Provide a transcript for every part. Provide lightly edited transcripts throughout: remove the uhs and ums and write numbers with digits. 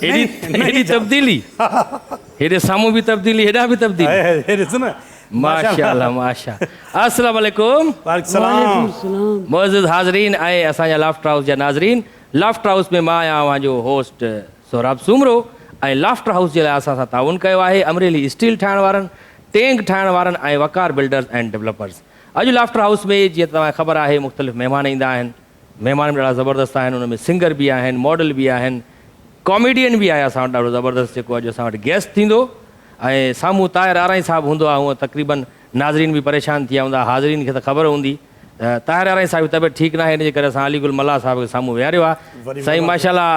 हेड़ी तब्दीली हेड़े सामू भी तब्दीली हेड़ा भी तब्दीली माशाअल्लाह माशा अस्सलाम वालेकुम मुअज़्ज़िज़ हाज़रीन ऐं असांजा लाफ्टर हाउस जा नाज़रीन लाफ्टर हाउस में मां आहियां जो होस्ट सोहराब सूमरो ऐं लाफ्टर हाउस जे लाइ असां सां ताउन कयो आहे अमरेली स्टील ठाहिण वारनि टैंक ठाहिण वारनि ऐं वकार बिल्डर्स एंड डेवलपर्स। अॼु लाफ्टर हाउस में जीअं तव्हांखे ख़बर आहे मुख़्तलिफ़ महिमान ईंदा आहिनि, महिमान बि ॾाढा ज़बरदस्त आहिनि, उन में सिंगर बि आहिनि, मॉडल बि आहिनि, कॉमेडियन बि आहे असां वटि ॾाढो ज़बरदस्त जेको अॼु असां वटि गेस्ट थींदो ऐं साम्हूं ताहिर आराई साहिबु हूंदो आहे, हूअं तक़रीबन नाज़रीन बि परेशान थी विया हूंदा, हाज़रीन खे त ख़बर हूंदी ताहिर आराई साहिब जी तबियत ठीकु न आहे, हिन जे करे असां अलीगुल मल्ला साहिब खे साम्हूं विहारियो आहे। साईं माशाअल्लाह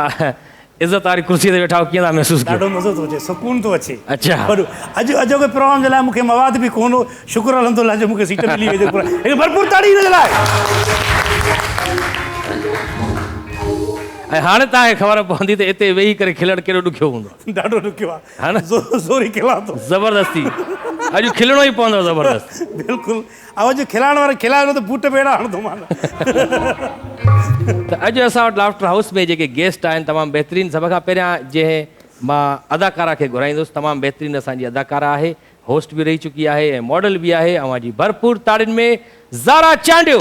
इज़त वारी कुर्सीअ ते वेठा कीअं था महसूसु कयो? ॾाढो मज़ो थो अचे, सुकून थो अचे। अच्छा अॼु के प्रोग्राम जे लाइ मूंखे मवाद बि कोन हो, शुक्र अल्हम्दुलिल्लाह जो मूंखे सीट मिली वई, हिकु भरपूर ताड़ी हिन जे लाइ। ऐं हाणे तव्हांखे ख़बर पवंदी त हिते वेही करे खिलणु कहिड़ो ॾुखियो हूंदो, ॾाढो ॾुखियो आहे, हा न? ज़ोरी खिलां थो ज़बरदस्ती अॼु खिलणो ई पवंदो ज़बरदस्त। बिल्कुलु, ऐं अॼु खिलाइण वारे खिलायो त बूट बेड़ा हणंदो मां। त अॼु असां वटि लाफ्टर हाउस में जेके गेस्ट आहिनि तमामु बहितरीनु, सभ खां पहिरियां जंहिं मां अदाकारा खे घुराईंदुसि, तमामु बहितरीनु असांजी अदाकारा आहे, होस्ट बि रही चुकी आहे ऐं मॉडल बि आहे, ऐं अॼु भरपूर ताड़ियुनि में ज़ारा चांडियो।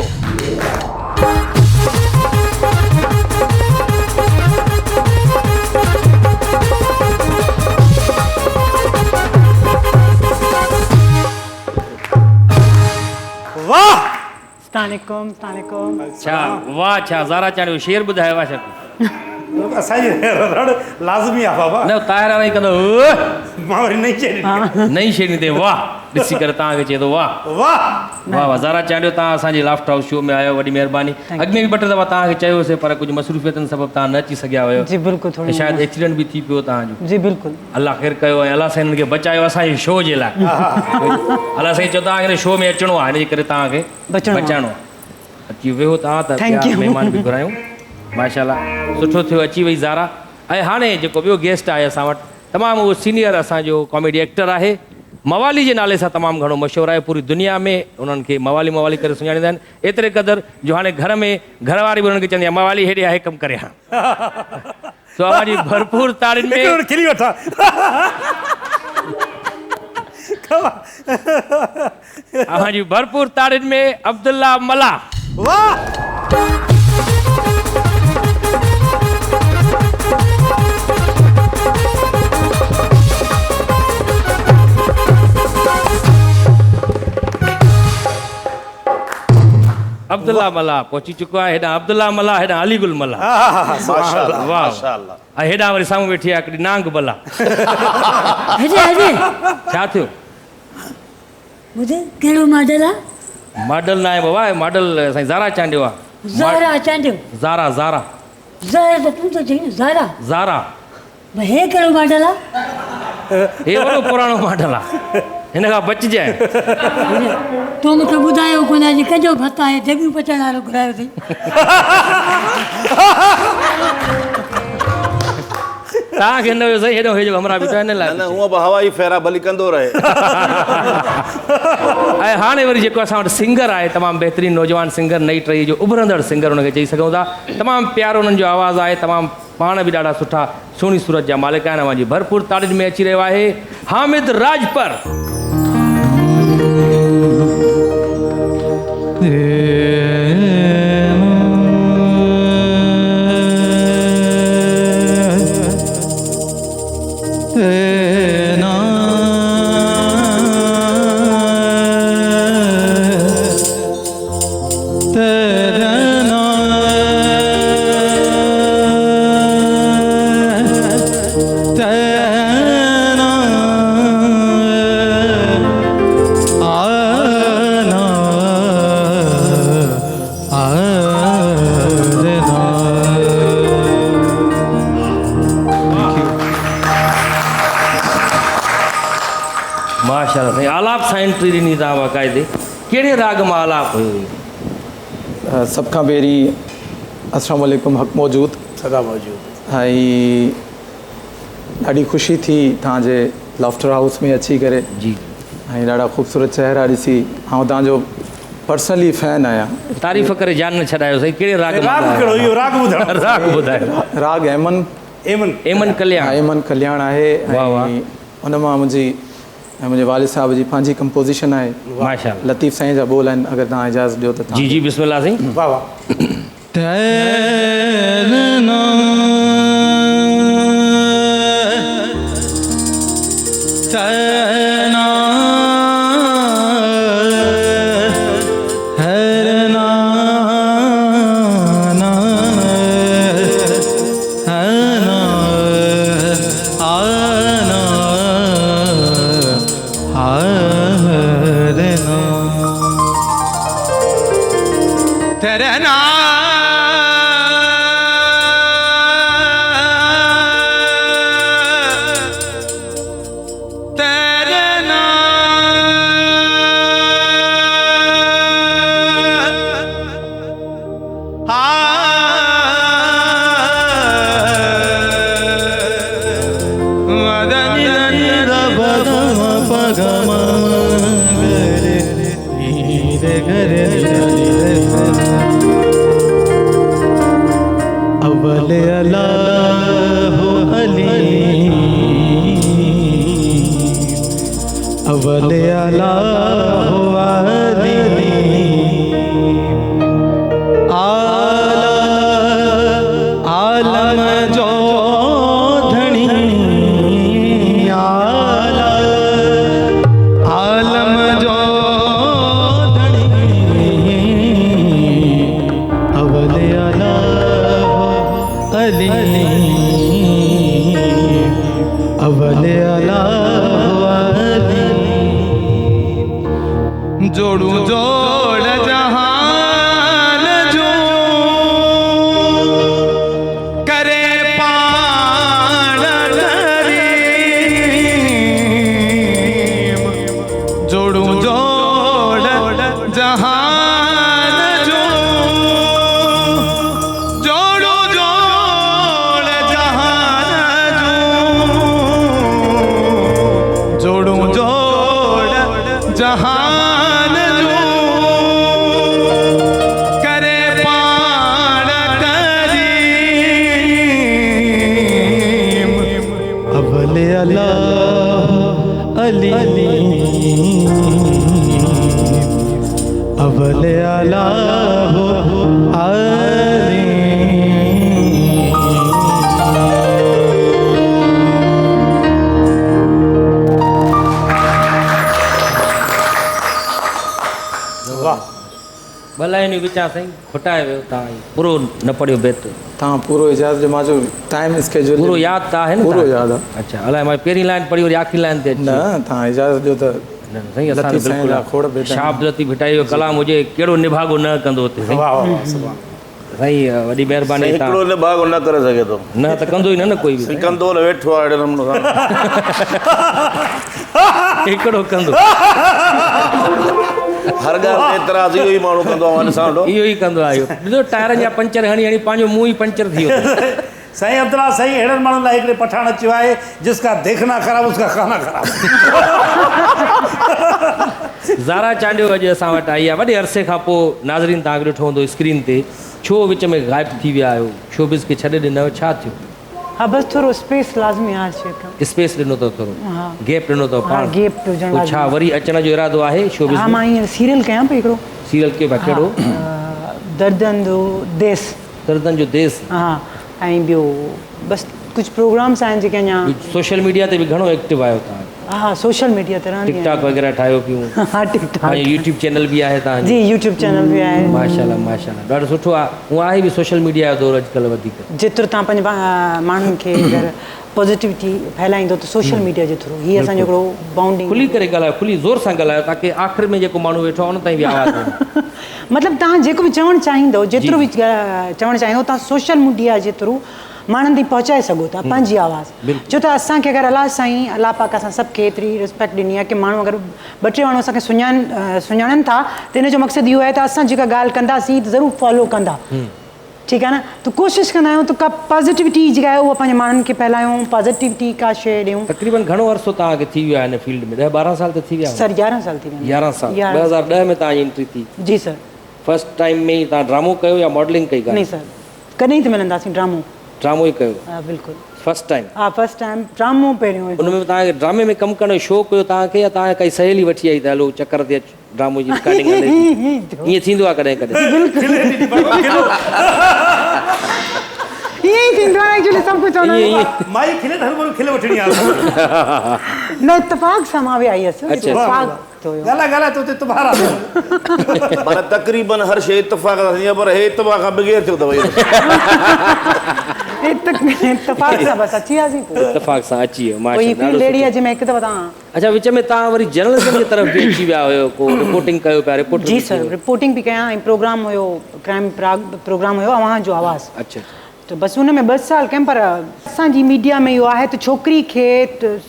वाह अच्छा वाह, अच्छा ज़ारा चांडियो शेर ॿुधायो आहे छा? असांजी रड़ लाज़मी आहे बाबा। न ताहिर वारी कंदो मां वरी नई शइ नई शइ ते वाह ॾिसी करे तव्हांखे चए थो वाह वाह वाह वाह। ज़ारा चांडियो तव्हां असांजे लाफ्टर हाउस शो में आयो, वॾी महिरबानी। अॻु में बि ॿ टे दफ़ा तव्हांखे चयोसीं पर कुझु मसरूफ़ियतनि सबबु तव्हां न अची सघिया हुयो। जी बिल्कुलु, शायदि एक्सीडेंट बि थी पियो तव्हांजो। जी बिल्कुलु, अलाह ख़ैर कयो ऐं अलाह साईं हिननि खे बचायो असांजे शो जे लाइ। अलाह साईं चयो तव्हांखे शो में अचिणो आहे, हिन जे करे तव्हांखे बचाइणो आहे। अची वियो तव्हां त महिमान बि घुरायूं, माशाअल्लाह सुठो थियो अची वई ज़ारा। ऐं हाणे जेको ॿियो गेस्ट आहे असां वटि तमामु उहो सीनियर असांजो कॉमेडी एक्टर आहे, मवाली जे नाले सां तमामु घणो मशहूरु आहे, पूरी दुनिया में उन्हनि खे मवाली करे सुञाणींदा आहिनि, एतिरे क़दुरु जो हाणे घर में घरवारी बि उन्हनि खे चवंदी आहे मवाली हेॾे आहे कमु करे। सो अवांजी भरपूर ताड़ियुनि में खिली वठां अवांजी भरपूर ताड़ियुनि में अब्दुल्ला मला। वाह अब्दुल्ला मला पहुची चुको आहे, हेॾां अब्दुल्ला मला, हेॾां अलीगुल मला। माशाअल्लाह वाह माशाअल्लाह। ऐं हेॾां वरी साम्हूं वेठी आहे हिकिड़ी नांग बला। छा थियो? कहिड़ो मॉडल आहे? मॉडल न आहे बाबा, मॉडल साईं ज़ारा चांडियो आहे। ज़ारा चांडियो? ज़ारा ज़ारा ज़ारा त तूं त चई न ज़ारा। ज़ारा हे कहिड़ो मॉडल आहे? हे वॾो पुराणो मॉडल आहे, हिन खां बचिजांइ। तूं मूंखे ॿुधायो कोन अॼु कजो भत आहे, जॻियूं पचण वारो घुरायो अथई। तव्हांखे न हुयो सही, हेॾो हेॾो हमरा बीठा हिन लाइ। हूअं बि हवाई फेरा भली कंदो रहे। ऐं हाणे वरी जेको असां वटि सिंगर आहे, तमामु बहितरीनु नौजवान सिंगर, नई टही जो उभरंदड़ सिंगर हुनखे चई सघूं था, तमामु प्यारो हुननि जो आवाज़ु आहे, तमामु पाण बि ॾाढा सुठा सुहिणी सूरत जा मालिक आहिनि। अवांजी भरपूर ताड़ियुनि में अची रहियो आहे हामिद राजपर। माशाअल्लाह आलाप सां एंट्री ॾिनी तव्हां बाक़ाइदे, कहिड़े राग मां आलाप हुयो? सभ खां पहिरीं अस्सलाम वालेकुम, हक़ मौजूद सदा मौजूद। ऐं ॾाढी ख़ुशी थी तव्हांजे लाफ्टर हाउस में अची करे जी, ऐं ॾाढा ख़ूबसूरत चहिरा ॾिसी आउं तव्हांजो पर्सनली फैन आहियां। तारीफ़ करे जान न छॾायो साईं, कहिड़े राग मां? राग कहिड़ो इहो राग ॿुधायो? राग ॿुधायो। राग अहमन एमन कल्याण। एमन कल्याण आहे। वाह, वाह। उन मां मुंहिंजे वालिद साहब जी पंहिंजी कंपोज़िशन आहे। माशाल्लाह। लतीफ़ साईं जा बोल आहिनि, अगरि तव्हां इजाज़त ॾियो त। जी जी बिस्मिल्लाह साईं। वाह वाह। तैरना तैरना हैरना ना हैना आना हैरना तैरना अवले अल्लाह अली अवले अल्लाह अली आलम जो धनी आलम जो अवले अल्लाह अली अवले अल्लाह अली जोड़ू जोड़ जहान जो करे पाण करीम जोड़ू जोड़ जहान जो जोड़ू जोड़ जहान जो जोड़ू जोड़ जहान जो करे पाण करीम अवले अल्लाह अली अवले अल्लाह अली। वाह। भलाइनी विचार साईं खुटाए वियो तव्हां पूरो न पढ़ियो बेत। तव्हां पूरो इजाज़त ॾियो, मुंहिंजो टाइम स्केड्यूल पूरो यादि त आहे न पूरो तव्हांखे? यादि आहे। अच्छा अलाए मां पहिरीं लाइन पढ़ी वरी आख़िरी लाइन ते अची। न तव्हां इजाज़त ॾियो त न, साईं असां लतीफ़ साईं जा खोड़ बेत आहिनि। शाब्द लतीफ़ भिटाई जो कलाम हुजे कहिड़ो निभागो न कंदो हुते साईं। वाह वाह सुभाणे। साईं वॾी महिरबानी हिकिड़ो तव्हां न भाग न करे सघे थो, न त कंदो ई न कोई बि कंदो न वेठो आहे अहिड़े नमूने सां। हिकिड़ो कंदो हर ॻाल्हि ते एतिराज़ इहो ई माण्हू कंदो आहे ॾिसां वेठो। इहो ई कंदो आहे। ॾिसो टायरनि जा पंचर हणी हणी पंहिंजो मुंहुं ई पंचर थी वियो। साईं अब्दुल्ला साईं अहिड़नि माण्हुनि लाइ हिकिड़े पठाण अचियो आहे जिसका देखना ख़राब उसका खाना ख़राब। ज़ारा चांडियो अॼु असां वटि आई आहे वॾे अरसे खां पोइ। नाज़रीन तव्हांखे ॾिठो हूंदो स्क्रीन ते, छो विच में गाइब थी विया आहियो? शोबिस खे छॾे ॾिनव, छा थियो? हाँ बस थोरो स्पेस लाज़मी आहे शेख। स्पेस ॾिनो अथव थोरो, हाँ। गैप ॾिनो अथव हाँ, पाण? गैप हुजणु पोइ छा वरी अचण जो इरादो आहे शोबिस हाँ में? मां हींअर सीरियल कयां पई हिकिड़ो। सीरियल के कहिड़ो? दर्दनि जो देस। दर्दनि जो देस। हाँ ऐं ॿियो बसि कुझु प्रोग्राम्स आहिनि जेके अञा। सोशल मीडिया ते बि घणो एक्टिव आहियो तव्हां? हाँ सोशल मीडिया ते रहंदी टिकटॉक वग़ैरह ठाहियो पियूं? हाँ टिकटॉक। यूट्यूब चैनल बि आहे तव्हांजो? जी यूट्यूब चैनल बि आहे। माशाल्लाह माशाल्लाह ॾाढो सुठो आहे। उहो आहे बि सोशल मीडिया जो दौरु अॼुकल्ह वधीक। जेतिरो तव्हां पंहिंजे माण्हुनि खे अगरि पॉज़िटिविटी फैलाईंदो त सोशल मीडिया जे थ्रू हीअ असांजो हिकिड़ो बाउंडिंग। खुली करे ॻाल्हायो, खुली ज़ोर सां ॻाल्हायो ताकी आख़िर में जेको माण्हू वेठो आहे उन ताईं बि आवाज़ वञे। मतिलबु तव्हां जेको बि चवणु चाहींदो, जेतिरो बि चवणु चाहींदो तव्हां सोशल मीडिया जे थ्रू माण्हुनि ताईं पहुचाए सघो था पंहिंजी आवाज़। छो त असांखे अगरि अलाह साईं अलाह पाक असां सभु खे एतिरी रिस्पेक्ट ॾिनी आहे की माण्हू अगरि ॿ टे माण्हू असांखे सुञाणनि था त इन जो मक़सदु इहो आहे त असां जेका ॻाल्हि कंदासीं त ज़रूरु फॉलो कंदा। ठीकु आहे न? त कोशिशि कंदा आहियूं त का पॉज़िटिविटी जेका आहे उहा पंहिंजे माण्हुनि खे फैलायूं, पॉज़िटिविटी का शइ ॾियूं। तक़रीबन घणो अरसो तव्हांखे थी वियो आहे हिन फील्ड में? 10-12 साल त थी विया? सर 11 साल थी विया। 11 साल। 2010 में तव्हांजी एंट्री थी? जी सर। फर्स्ट टाइम में ई तव्हां ड्रामो कयो या मॉडलिंग कई? नहीं सर, कॾहिं त मिलंदासीं ड्रामो। ड्रामो ई कयो? हाँ बिल्कुलु। फर्स्ट टाइम हा फर्स्ट टाइम ड्रामो पहिरियों हुयो। उन में तव्हांखे ड्रामे में कमु करण जो शौक़ु हुयो तव्हांखे या तव्हां काई सहेली वठी आई त हलो चकर ते अच ड्रामो जी रिकॉर्डिंग हले थी? ईअं थींदो आहे कॾहिं कॾहिं ईअं ई थींदो आहे एक्चुअली सभु कुझु हुन में। माई खिले हर बार खिले वठणी आहे न इत्तेफ़ाक़ सां मां बि आई हुअसि। अच्छा। इत्तेफ़ाक़ तो हुयो। ॻाल्हाए तो ते तुम्हारा माना तक़रीबन हर शइ इत्तफ़ाक़ सां थींदी आहे पर हे इत्तफ़ाक़ खां बग़ैर थियो अथव इहो। इत्तेफ़ाक़ सां बसि अची वियासीं पोइ। इत्तेफ़ाक़ सां अची वियो कोई माशाल्लाह फील्ड अहिड़ी आहे जंहिंमें हिकु दफ़ा तव्हां। अच्छा विच में तव्हां वरी जर्नलिज़म जी तरफ़ बि अची विया हुयो को रिपोर्टिंग कयो पिया रिपोर्टर जी सर रिपोर्टिंग बि कयां ऐं प्रोग्राम हुयो क्राइम प्रोग्राम हुयो अवां जो आवाज़। अच्छा त बसि हुन में 2 साल कयमि पर असांजी मीडिया में इहो आहे त छोकिरी खे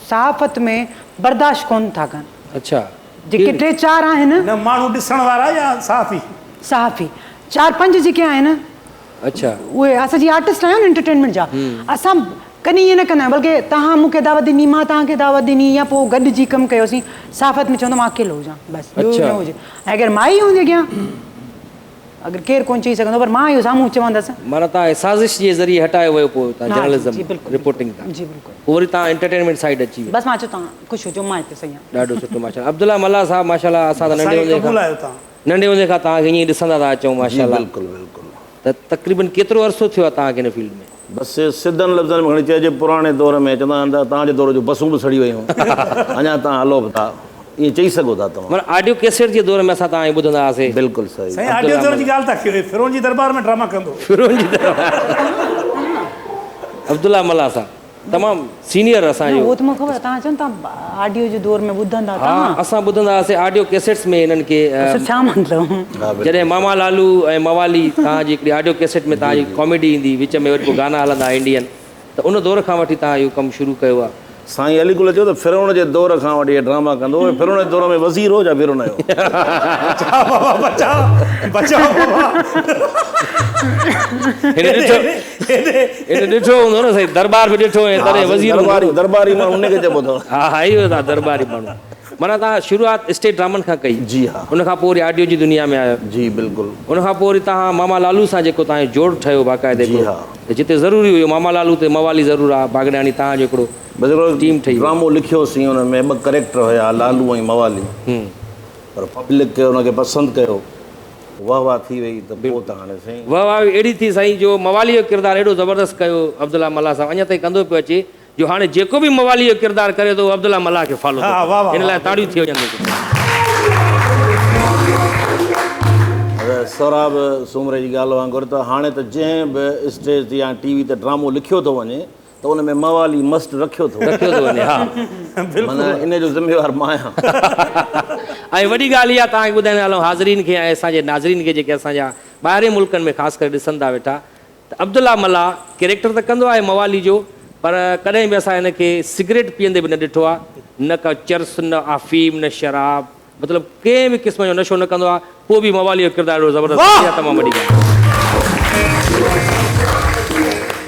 सहाफ़त में बर्दाश्त कोन था कनि। अच्छा जेके 3-4 आहिनि न माण्हू ॾिसण वारा या साफ़ी सहाफ़ी 4-5 जेके आहिनि अच्छा उहे असांजी आर्टिस्ट आहियूं न एंटरटेनमेंट जा असां कॾहिं ईअं न कंदा आहियूं बल्कि तव्हां मूंखे दावत ॾिनी मां तव्हांखे दावत ॾिनी या पोइ गॾिजी कमु कयोसीं सहाफ़त में चवंदो मां अकेलो हुजां बसि ॿियो अच्छा। न हुजे ऐं अगरि माई हूंदी अॻियां अगरि केरु कोन चई सघंदो पर मां इहो साम्हूं चवंदसि। माना तव्हां साज़िश जे ज़रिए हटायो वियो पोइ तव्हां हा, जी, जर्नलिज़म बिल्कुलु। रिपोर्टिंग तां जी बिल्कुलु पोइ वरी तव्हां एंटरटेनमेंट साइड अची वियो बसि मां चयो तव्हां ख़ुशि हुजो मां हिते सही आहियां। ॾाढो सुठो माशाल्लाह अब्दुल्ला मल्ला साहब माशाल्लाह असां त नंढे हूंदे क़बूल खां आहियो तव्हां। नंढे हूंदे खां तव्हांखे ईअं ॾिसंदा था अचूं माशाल्लाह बिल्कुलु बिल्कुलु त तक़रीबन केतिरो अरसो थियो आहे तव्हांखे हिन फील्ड में? बसि सिधनि लफ़्ज़नि में खणी चइजे पुराणे दौर में चवंदा आहिनि त तव्हांजे दौर जो बसूं बि सड़ी वियूं अञा तव्हां हलो बि था ईअं चई सघो था तव्हां। माना ऑडियो कैसेट जे दौर में असां तव्हां ॿुधंदा हुआसीं बिल्कुलु सही साईं ऑडियो दौर जी ॻाल्हि था कयो फिरोन जी दरबार में ड्रामा कंदो फिरोन जी तरफ़ अब्दुल्ला मल्ला साहब तमामु सीनियर असांजो उहो त मूंखे ख़बर आहे तव्हां चवनि था ऑडियो जे दौर में ॿुधंदा हा तव्हां असां ॿुधंदा हुआसीं ऑडियो कैसेट्स में हिननि खे छा मतिलबु जॾहिं मामा लालू ऐं मवाली तव्हांजी हिकिड़ी ऑडियो कैसेट में तव्हांजी कॉमेडी ईंदी विच में वरी पोइ गाना हलंदा इंडियन त उन दौर खां वठी तव्हां इहो कमु शुरू कयो आहे। साईं अलीकुल चयो त फिरोन जे दौर खां वठी ड्रामा कंदो फिरोन जे दौर में वज़ीर हो या फिरोन जो हिन ॾिठो हूंदो न साईं दरबार बि ॾिठो ऐं तॾहिं वज़ीर दरबारी माण्हू उनखे चइबो अथव। हा हा इहो था दरबारी माण्हू माना तव्हां शुरूआत स्टेट ड्रामनि खां कई जी हा उन खां पोइ वरी ऑडियो जी दुनिया में आयो जी बिल्कुलु उन खां पोइ वरी तव्हां मामा लालू सां जेको तव्हांजो जोड़ ठहियो बाक़ाइदे जी हा जिते ज़रूरी हुयो मामा लालू ते मवाली ज़रूरु आहे बागड़ानी तव्हांजो हिकिड़ो बसि हिकिड़ो टीम ठही ड्रामो लिखियोसीं हुन में 2 कैरेक्टर हुया लालू ऐं मवाली पर पब्लिक खे हुनखे पसंदि कयो वाह वाह थी वई त पोइ त हाणे साईं वाह वाह अहिड़ी थी साईं जो मवाली जो किरदारु एॾो ज़बरदस्तु कयो अब्दुल्ला मल्ला साहब अञा ताईं कंदो पियो अचे जो हाणे जेको बि मवाली जो किरदारु करे थो अब्दुल्ला मल्ला खे फॉलो हा, वाह, वाह, हिन लाइ ताड़ियूं थी वञनि सौराब सूमरे जी ॻाल्हि वांगुरु त हाणे त जंहिं बि स्टेज ते या टीवी ते ड्रामो लिखियो थो वञे त उन में मवाली मस्त रखियो थो रखियो थो वञे हा माना इन जो ज़िम्मेवार मां आहियां। ऐं वॾी ॻाल्हि इहा तव्हांखे ॿुधाईंदा हलूं हाज़रीन खे ऐं असांजे नाज़रीन खे जेके असांजा ॿाहिरि मुल्कनि में ख़ासि करे ॾिसनि था वेठा त अब्दुल्ला मल्ला कैरेक्टर त कंदो आहे मवाली जो पर कॾहिं बि असां हिनखे सिगरेट पीअंदे बि न ॾिठो आहे न का चर्स न अफ़ीम न शराब मतिलबु कंहिं बि क़िस्म जो नशो न कंदो आहे पोइ बि मवाली जो किरदारु ज़बरदस्तु आहे तमामु वॾी ॻाल्हि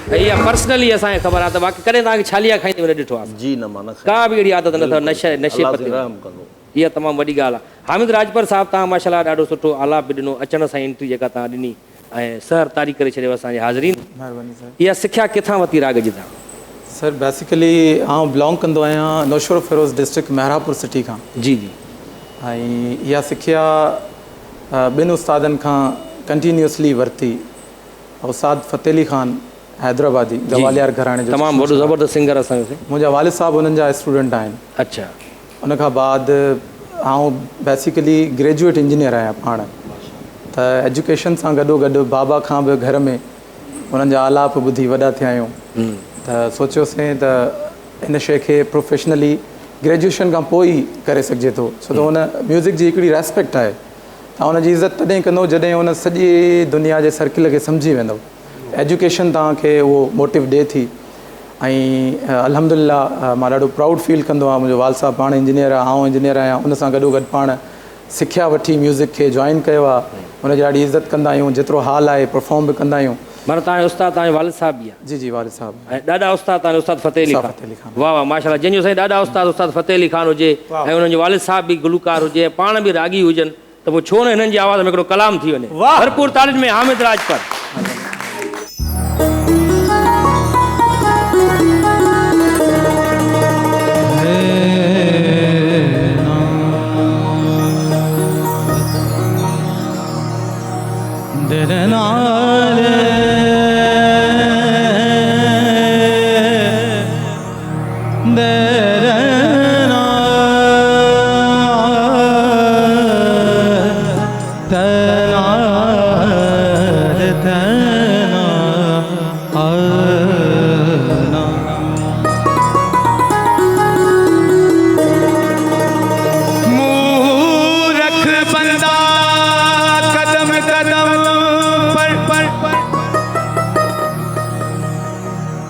ऐं इहा पर्सनली असांखे ख़बर आहे त बाक़ी कॾहिं तव्हांखे छालिया खाईंदे बि न ॾिठो आहे जी न मां न का बि अहिड़ी आदत न अथव नशे अलाह पते रहम कंदो। इहा तमामु वॾी ॻाल्हि आहे हामिद राजपर साहिबु तव्हां माशाल्लाह ॾाढो सुठो आलाप बि ॾिनो अचण सां एंट्री जेका तव्हां ॾिनी ऐं सहर तारी करे छॾियो असांजे हाज़रीन महिरबानी सर इहा सिख्या किथां वरिती राग जी तव्हां? सर बेसिकली आउं बिलोंग कंदो आहियां नौशरो फिरोज़ डिस्ट्रिक्ट मेहरापुर सिटी खां जी जी ऐं इहा सिख्या 2 उस्तादनि खां कंटिन्यूसली वरिती उस्ताद फ़तेह अली ख़ान हैदराबादी गवालियर घराणे जो तमामु वॾो ज़बरदस्त सिंगर असांजो मुंहिंजा वालिद साहब उन्हनि जा स्टूडेंट आहिनि अच्छा उन खां बाद आउं बेसिकली ग्रेजुएट इंजीनियर आहियां पाण त एजुकेशन सां गॾोगॾु बाबा खां बि घर में उन्हनि जा आलाप ॿुधी वॾा थिया आहियूं त सोचियोसीं त इन शइ खे प्रोफेशनली ग्रेजुएशन खां पोइ ई करे सघिजे थो छो त हुन म्यूज़िक जी हिकिड़ी रेस्पेक्ट आहे तव्हां हुनजी इज़त तॾहिं कंदो जॾहिं हुन सॼी दुनिया जे सर्किल खे सम्झी वेंदो एजुकेशन तव्हांखे उहो मोटिव ॾिए थी ऐं अल्हम्दुलिल्लाह मां ॾाढो प्राउड फील कंदो आहियां मुंहिंजो वाल साहब पाण इंजीनियर आहे आउं इंजीनियर आहियां उन सां गॾोगॾु पाण सिख्या वठी म्यूज़िक खे जॉइन कयो आहे हुनजी ॾाढी इज़त कंदा आहियूं जेतिरो हाल आहे परफॉर्म बि कंदा आहियूं माना तव्हांजो उस्ताद तव्हांजो वालिद साहब बि आहे जी जी वालिद साहब ऐं ॾाढा उस्ताद तव्हांजो उस्ताद फ़तेह अली फ़तेह अली ख़ान ख़ान। वाह वाह माशाल्लाह जंहिंजो साईं ॾाढा उस्ताद फ़तेह अली ख़ान हुजे ऐं हुननि जो वालिद साहब बि गुलकार हुजे ऐं पाण बि रागी हुजनि त पोइ छो न हिननि जी आवाज़ में हिकिड़ो कलाम थी वञे भरपूर तारीफ़ में हामिद राजपर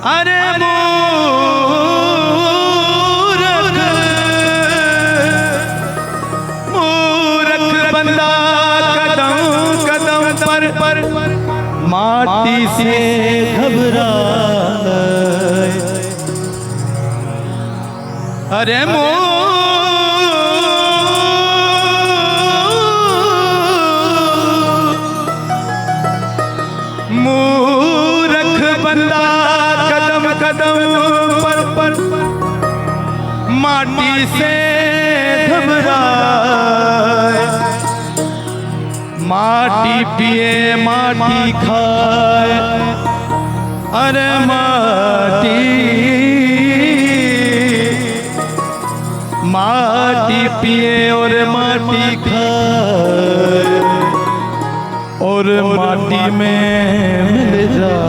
अरे मूरख मूरख बंदा कदम कदम पर माटी से घबरा। अरे मूरख बंदा कदम कदम पर माटी से घबराए। माटी पिए माटी खाए। अरे माटी माटी पिए और माटी खाए और माटी में मिल जाए।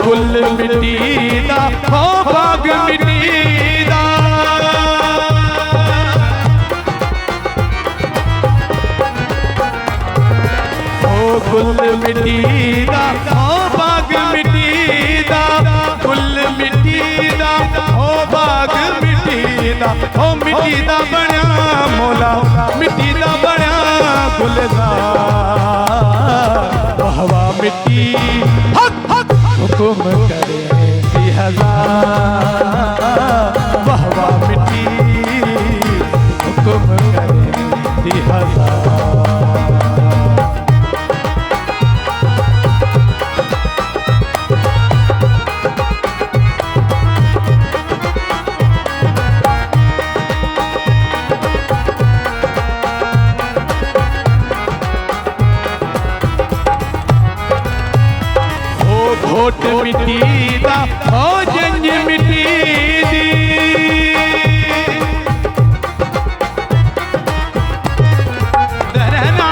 फुल मिटीदा हो बाग मिटीदा। हो गुल मिटीदा हो बाग मिटीदा। गुल मिटीदा हो बाग मिटीदा। हो मिटीदा बना मोला मिटीदा बना गुलजार। हवा मिट्टी हुकुम करे हजार। वाह वाह मिट्टी हुकुम करे हजार। घोट मिटीदा हो जंज मिटीदी। दरना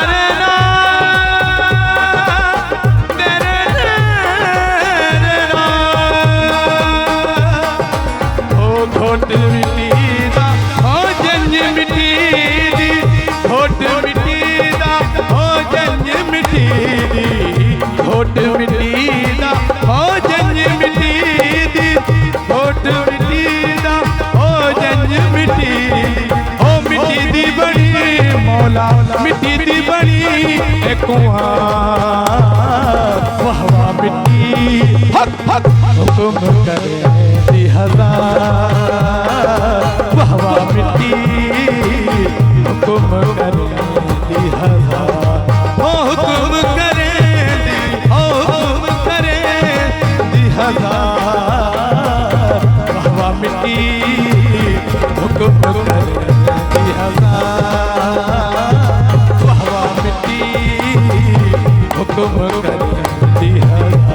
रना दरना हो घोट मिटीदा हो जंज मिटीदी। घोट मिटीदा हो जंज मिटीदी। घोट मिटीदा हो जंज मिटीदी। घोट मिटीदा हो जंज मिटीदी। हो मिटीदी बड़ी मौला मिटीदी बड़ी कुआं। वाह वाह मिट्टी हक हक हुकुम करे हजार। वाह वाह मिट्टी हुकुम करे हजार। हो हुकुम करे हवा मिट्टी हुकुम करे हजार। हवा मिट्टी हुकुम करे हजार।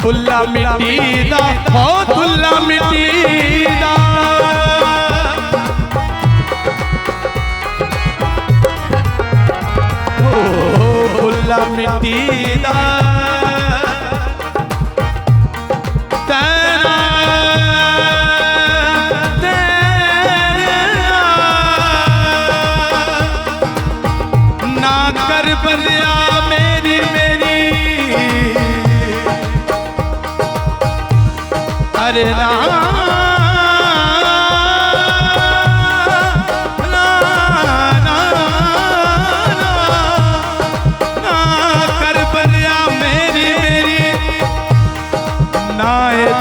तुल्ला मिटीदा हो तुल्ला मिटीदा। मिट्टी दा तेरा ना कर बलिया मेरी मेरी अरे ना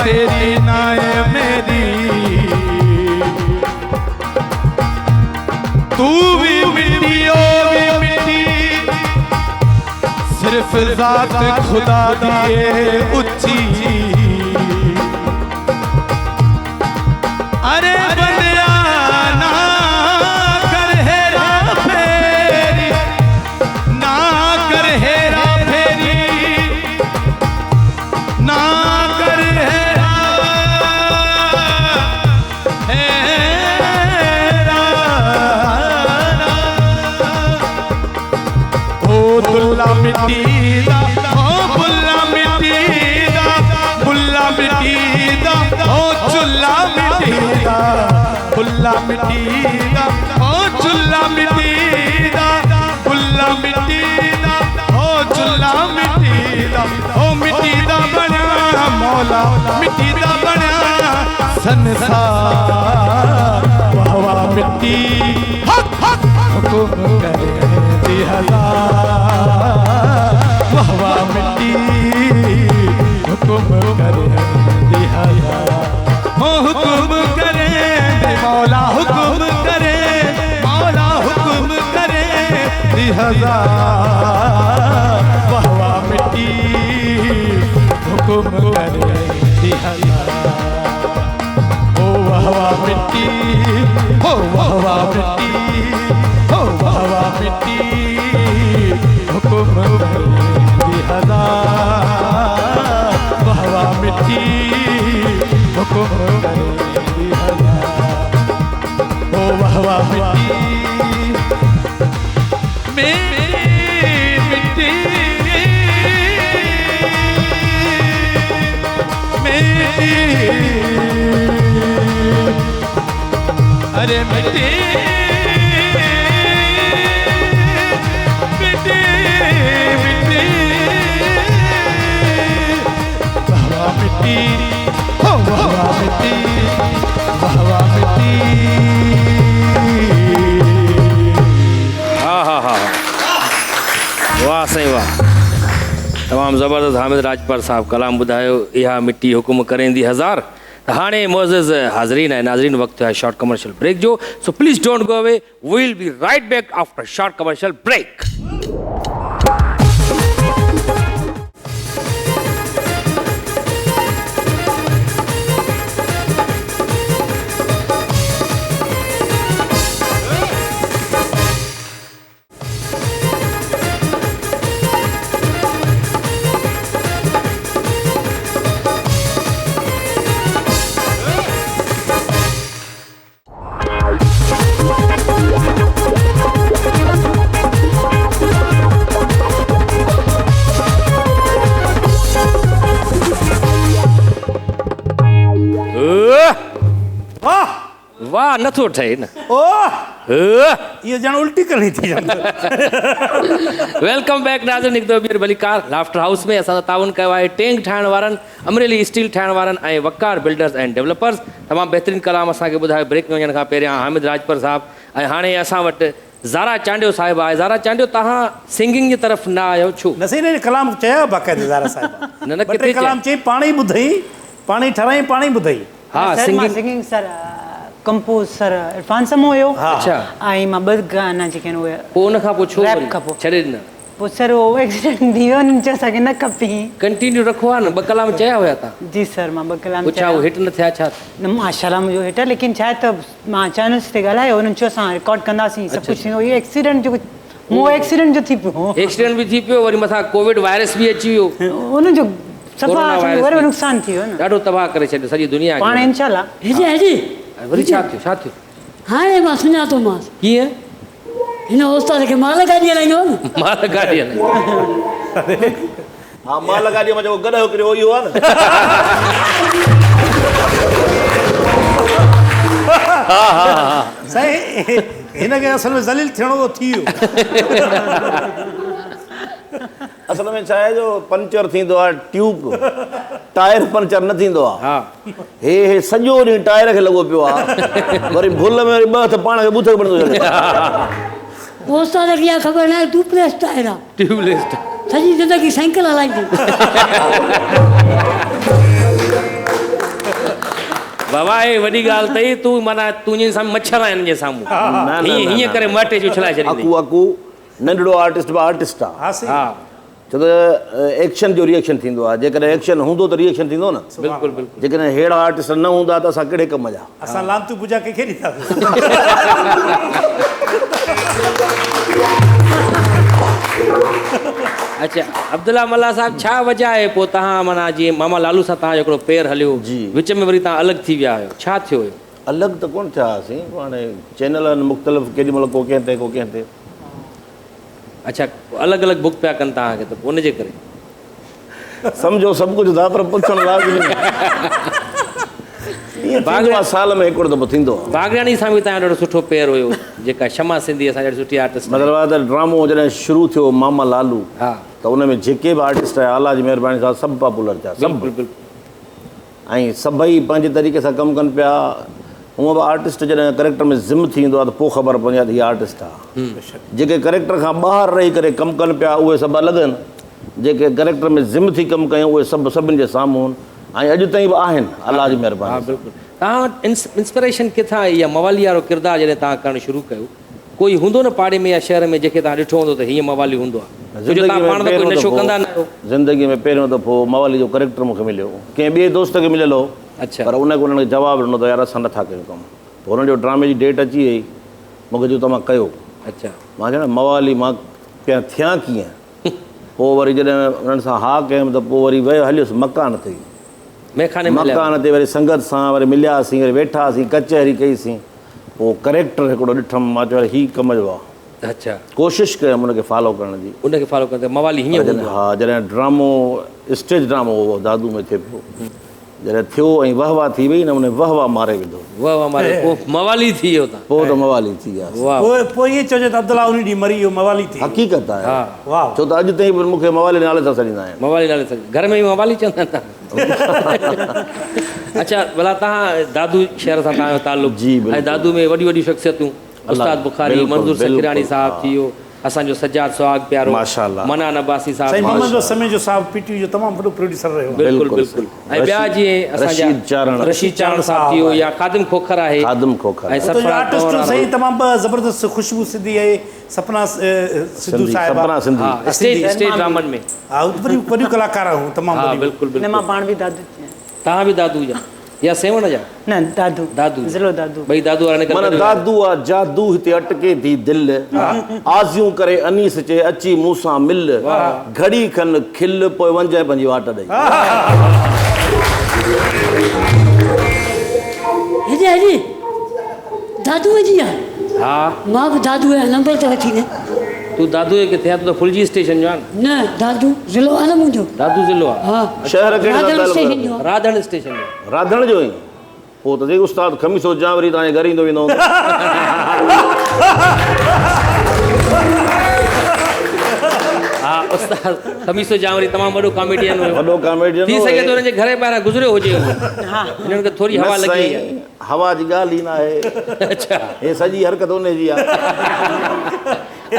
तेरी नाए मेरी तू भी मिट्टी ओ भी मिट्टी सिर्फ जात खुदा दिए उच्ची अरे बंदिया ना कर हेरा फेरी ना कर हेरा फेरी ना मिट्टी दा ओ बुल्ला मिट्टी दा बुल्ला मिट्टी दा ओ चुल्ला मिट्टी दा बुल्ला मिट्टी दा ओ चुल्ला मिट्टी दा बुल्ला मिट्टी दा ओ चुल्ला मिट्टी दा ओ मिट्टी दा बना मौला मिट्टी दा बना संसार वाह वाह मिट्टी हक हक हुक्म करे दी हजार वाह वाह मिट्टी हुक्म करे दी हजार हुक्म करे मौला हुक्म करे मौला हुक्म करे दी हजार वाह वाह मिट्टी हुक्म करे दी हजार ओ वाह वाह मिट्टी हो वाह वाह मिट्टी हो वाह वाह मिट्टी हुक्म करे दी हजार वाह वाह मिट्टी हुक्म करे दी हजार ओ वाह वाह मिट्टी मेरी मिट्टी मेरी अरे मिट्टी मिट्टी मिट्टी वाह मिट्टी हो वाह मिट्टी वाह मिट्टी हाँ हाँ हाँ वाह सही वाह तमामु ज़बरदस्त हामिद राजपाल साहब कलाम ॿुधायो इहा मिट्टी हुकुम करेंदी हज़ार हाणे मोज़िज़ हाज़रीन ऐं नाज़रीन वक़्तु आहे शॉर्ट कमर्शियल ब्रेक जो so please don't go away we will be right back after short commercial break वाह नथो ठहे न ये ॼण उल्टी करणी थी वेलकम बैक नाज़रीन हिकु दफ़ो ॿीहर भलीकार लाफ्टर हाउस में असां सां ताउन कयो आहे टैंक ठाहिण वारनि अमरेली स्टील ठाहिण वारनि ऐं वकार बिल्डर्स एंड डेवलपर्स तमामु बहितरीनु कलाम असांखे ॿुधायो ब्रेक में वञण खां पहिरियां हामिद राजपाल साहब ऐं हाणे असां वटि ज़ारा चांडियो साहिब आहे ज़ारा चांडियो तव्हां सिंगिंग जी तरफ़ न आहियो छो न सही कलाम चयो बाक़ाइदा ज़ारा साहिब न किथे कलाम चई पाण ई ॿुधई पाण ई ठराई पाण ई ॿुधई हा singing sir compose sir Irfan समो हुयो अच्छा ऐं मां ॿ गाना जेके आहिनि उहे पोइ उन खां पोइ छो रैप खां पोइ छॾे ॾिना पोइ सर उहो एक्सीडेंट थी वियो हुननि चयो असांखे न खपी कंटिन्यू रखो आहे न 2 कलाम चया हुया तव्हां जी सर मां 2 कलाम छा उहो हिट न थिया छा न माशाल्लाह मुंहिंजो हिट आहे लेकिन छा आहे त मां चैनल्स ते ॻाल्हायो हुननि चयो असां रिकॉर्ड कंदासीं सभु कुझु थींदो इहो एक्सीडेंट जो मूं एक्सीडेंट जो थी पियो एक्सीडेंट बि थी पियो वरी मथां कोविड वायरस बि अची वियो हुनजो सफ़ा कोरोना वायरस वरी बि। नुक़सानु थी वियो न ॾाढो तबाह करे छॾियो सॼी दुनिया खे। पाण इंशाल्लाह हेॾे वरी छा थियो हाणे मां सुञातोमांसि कीअं हिन उस्ताद खे माल गाॾी हलाईंदो हो न मां त गाॾी हलाई हा मां लॻा ॾियो मां चयो गॾु किरियो इहो आहे न साईं हिनखे असल में ज़लील थियणो थी वियो असल में छा आहे जो पंचर थींदो आहे ट्यूब टायर पंचर न थींदो आहे हा हे सॼो ॾींहुं टायर खे लॻो पियो आहे वरी भुल में वरी ॿ त पाण खे ॿुथ बणंदो छॾे उस्ताद खे इहा ख़बर न आहे डुप्लेस टायर आहे ट्यूबलेस सॼी ज़िंदगी साइकिल हलाईंदी बाबा हे वॾी ॻाल्हि अथई तूं माना तुंहिंजे साम्हूं मच्छर आहिनि जे साम्हूं हीअं करे मटे जो उछलाए छॾींदी अकू अकू नंढड़ो आर्टिस्ट बि आर्टिस्ट आहे हा साईं हा छो त एक्शन जो रिएक्शन थींदो आहे जेकॾहिं एक्शन हूंदो त रिएक्शन थींदो न बिल्कुलु बिल्कुलु जेकॾहिं अहिड़ा आर्टिस्ट न हूंदा त असां कहिड़े कम जा असां लांतू पूजा कंहिंखे ॾींदासीं अच्छा अब्दुल्ला मल्ला साहब छा वजह आहे पोइ तव्हां माना जीअं मामा लालू सां तव्हांजो हिकिड़ो पेर हलियो जी। विच में वरी तव्हां अलॻि थी विया आहियो छा थियो हुयो अलॻि त कोन थिया हुआसीं हाणे चैनल आहिनि मुख़्तलिफ़ केॾी महिल को कंहिं ते को कंहिं ते अच्छा अलॻि अलॻि बुक पिया कनि तव्हांखे त पोइ उनजे करे सम्झो सभु कुझु था पर पुछण लाइ साल में हिकिड़ो दफ़ो थींदो आहे बागरानी सां बि तव्हांजो ॾाढो सुठो पेर हुयो जेका क्षमा सिंधी असांजी ॾाढी सुठी आर्टिस्ट मतिलबु आहे त ड्रामो जॾहिं शुरू थियो मामा लालू हा त उन में जेके बि आर्टिस्ट आहे अला जी महिरबानी सां सभु पॉपुलर थिया सभु बिल्कुलु बिल्कुलु ऐं सभई पंहिंजे तरीक़े सां कमु कनि पिया हूअं बि आर्टिस्ट जॾहिं करेक्टर में ज़िम थींदो आहे त पोइ ख़बर पवंदी आहे त हीअ आर्टिस्ट आहे जेके करेक्टर खां ॿाहिरि रही करे कमु कनि पिया उहे सभु अलॻि आहिनि जेके करेक्टर में ज़िम थी कमु कयूं उहे सभु सभिनि जे साम्हूं आहिनि ऐं अॼु ताईं बि आहिनि अलाह जी हा महिरबानी बिल्कुलु तव्हां इंस्पिरेशन किथां आई इहा मवाली वारो किरदारु जॾहिं तव्हां करणु शुरू कयो कोई हूंदो न पाड़े में या शहर में जेके तव्हां ॾिठो हूंदो त हीअं मवाली हूंदो आहे छो जो तव्हां पाण त कोई नशो कंदा न आहियो ज़िंदगी में पहिरियों दफ़ो मवाली जो करेक्टर मूंखे मिलियो कंहिं ॿिए दोस्त खे मिलियल हो अच्छा पर उनखे जवाबु ॾिनो त यार असां नथा कयूं कमु पोइ हुनजो ड्रामे जी डेट अची वई मूंखे चयो तव्हां कयो अच्छा मां चयो न मवाली मां पिया थियां कीअं पोइ वरी जॾहिं उन्हनि सां हा कयुमि त पोइ वरी वियो हलियोसि मकान ते मेखाने मकान ते वरी संगत सां वरी मिलियासीं वरी वेठासीं कचहरी कईसीं पोइ करेक्टर हिकिड़ो ॾिठुमि मां चयो हीउ कम जो आहे अच्छा कोशिशि कयमि हुनखे फॉलो करण जी उनखे फॉलो कंदे मवाली हीअं हूंदो आहे हा जॾहिं ड्रामो स्टेज ड्रामो हो दादू में थिए पियो जॾहिं थियो ऐं वाह वाह थी वई न उन वाह वाह मारे विधो वाह वाह मारे पोइ मवाली थी वियो तव्हां पोइ त मवाली थी वियासीं वाह पोइ ईअं चइजे त अब्दुल्ला उन ॾींहुं मरी वियो मवाली थी हक़ीक़त आहे हा वाह छो त अॼु ताईं बि मूंखे मवाली नाले सां सॾींदा आहिनि मवाली नाले सां घर में ई मवाली चवंदा आहिनि अच्छा भला तव्हां दादू शहर सां तव्हांजो तालुक़ु जी, बिल्कुलु। ऐं दादू में वॾियूं वॾियूं शख़्सियतूं उस्ताद बुखारी बिल्कुलु, मंज़ूर बिल्कुलु, सखीरानी साहब थी वियो असांजो सज्जाद सुहाग प्यारो माशाअल्लाह। मनान अब्बासी साईं साहब मोहम्मद जो समय जो साहब पीटी जो तमामु वॾो प्रोड्यूसर रहियो बिल्कुलु बिल्कुलु बिल्कुलु ऐं ॿिया जीअं रशीद चारण। असांजा रशीद चारण साहब थी वियो या ख़ादिम खोखर आहे आदम खोखर ऐं तो जो सरफराज़ आर्टिस्ट कंवर सही वारो। तमामु ज़बरदस्त ख़ुशबू सिंधी आहे सपना सिद्धू सिंधी, साहिबा सपना सिंधी। हा स्टेज ड्रामनि में हा वॾियूं कलाकार आहियूं तमामु हा वॾियूं। बिल्कुलु न मां बिल्कुलु पाण बि दादू तव्हां बि दादू जा या सेवण जा न दादू दादू ज़िलो दादू भई दादू वारनि माना दादू आहे जादू हिते अटके थी दिलि आज़ियूं करे अनीस चए अची मूंसां मिल घड़ी खन खिल पोइ वञे पंहिंजी वाट ॾेई हेॾे हेॾे दादूअ जी आहे हा मां बि दादूअ जो नंबर त वठी न तूं दादू खे किथे आहे तूं त फुलजी स्टेशन जो आहे न न दादू ज़िलो आहे न मुंहिंजो दादू ज़िलो आहे हा शहर कहिड़े सां राधण तालुक़ु स्टेशन रखो? जो आहे। राधण स्टेशन जो राधण जो ई पोइ त जेको उस्ताद खमीसो जा वरी तव्हांजे घर ईंदो वेंदो हा उस्ताद खमीसो जावरी तमामु वॾो कॉमेडियन हुयो वॾो कॉमेडियन थी सघे थो हुनजे घर जे ॿाहिरां गुज़रियो हुजे हिननि खे थोरी हवा लॻी आहे हवा जी ॻाल्हि ई न आहे अच्छा हे सॼी हरकत हुन जी आहे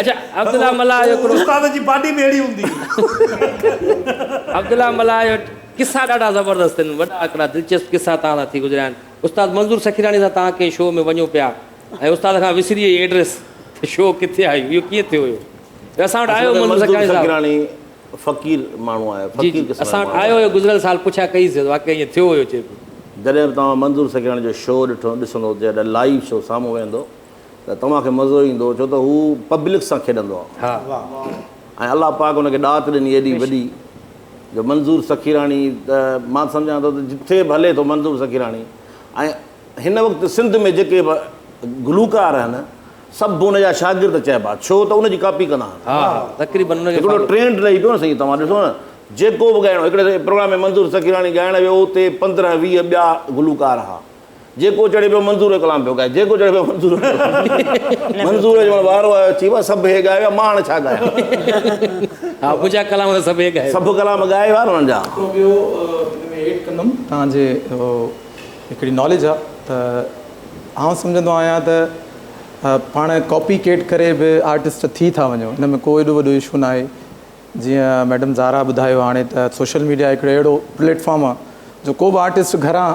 अच्छा अब्दुल्ला मल्ला जो हिकिड़ो उस्ताद जी पार्टी बि अहिड़ी हूंदी अब्दुल्ला मल्ला जो किसा ॾाढा ज़बरदस्त आहिनि वॾा हिकिड़ा दिलचस्प किसा तव्हां सां थी गुज़रिया आहिनि उस्ताद मंज़ूर सखीरानी सां तव्हां कंहिं शो में वञो पिया ऐं उस्ताद खां विसरी वई एड्रेस शो किथे आई इहो कीअं थियो हुयो असां वटि आयो मंज़ूर सखीरानी साहब सखीरानी फ़क़ीर माण्हू आहे जी फ़क़ीर जी क़िस्म असां जो वटि माण्हू आयो हुयो गुज़िरियल साल पुछा कईसीं वाक़ई ईअं थियो हुयो चए पियो आहे। जॾहिं बि तव्हां मंज़ूर सखीरानी जो शो ॾिसंदो जॾहिं लाइव शो साम्हूं वेंदो त तव्हांखे मज़ो ईंदो छो त हू पब्लिक सां खेॾंदो आहे हा ऐं अलाह पाक हुनखे ॾात ॾिनी एॾी वॾी जो मंज़ूर सखीरानी त मां सम्झां थो त जिथे बि हले थो मंज़ूर सखीरानी ऐं हिन वक़्तु सिंध में जेके बि गुलूकार आहिनि सभु हुनजा शागिर्द चइबा छो त उनजी कॉपी कंदा आहिनि हा तक़रीबन हुनखे हिकिड़ो ट्रेंड रही पियो न साईं तव्हां ॾिसो न जेको बि ॻाइणो हिकिड़े प्रोग्राम में मंज़ूर सखीराणी ॻाइण वियो उते 15-20 ॿिया गुलूकार हुआ जेको चढ़े पियो मंज़ूर कलाम पियो ॻाए जेको चढ़े पियो मंज़ूर जो वारो आयो अची वियो सभु हे ॻायो मां हाणे छा ॻायां हा मुंहिंजा कलाम त सभु ॻाए सभु कलाम ॻाए विया न हुननि जा ॿियो हिन में एड कंदुमि तव्हांजे हिकिड़ी नॉलेज आहे त आउं सम्झंदो आहियां त पाण कॉपी केट करे बि आर्टिस्ट थी था वञो हिन में को एॾो वॾो इशू न आहे जीअं मैडम ज़ारा ॿुधायो हाणे त सोशल मीडिया हिकिड़ो अहिड़ो प्लेटफॉर्म आहे जो को बि आर्टिस्ट घरां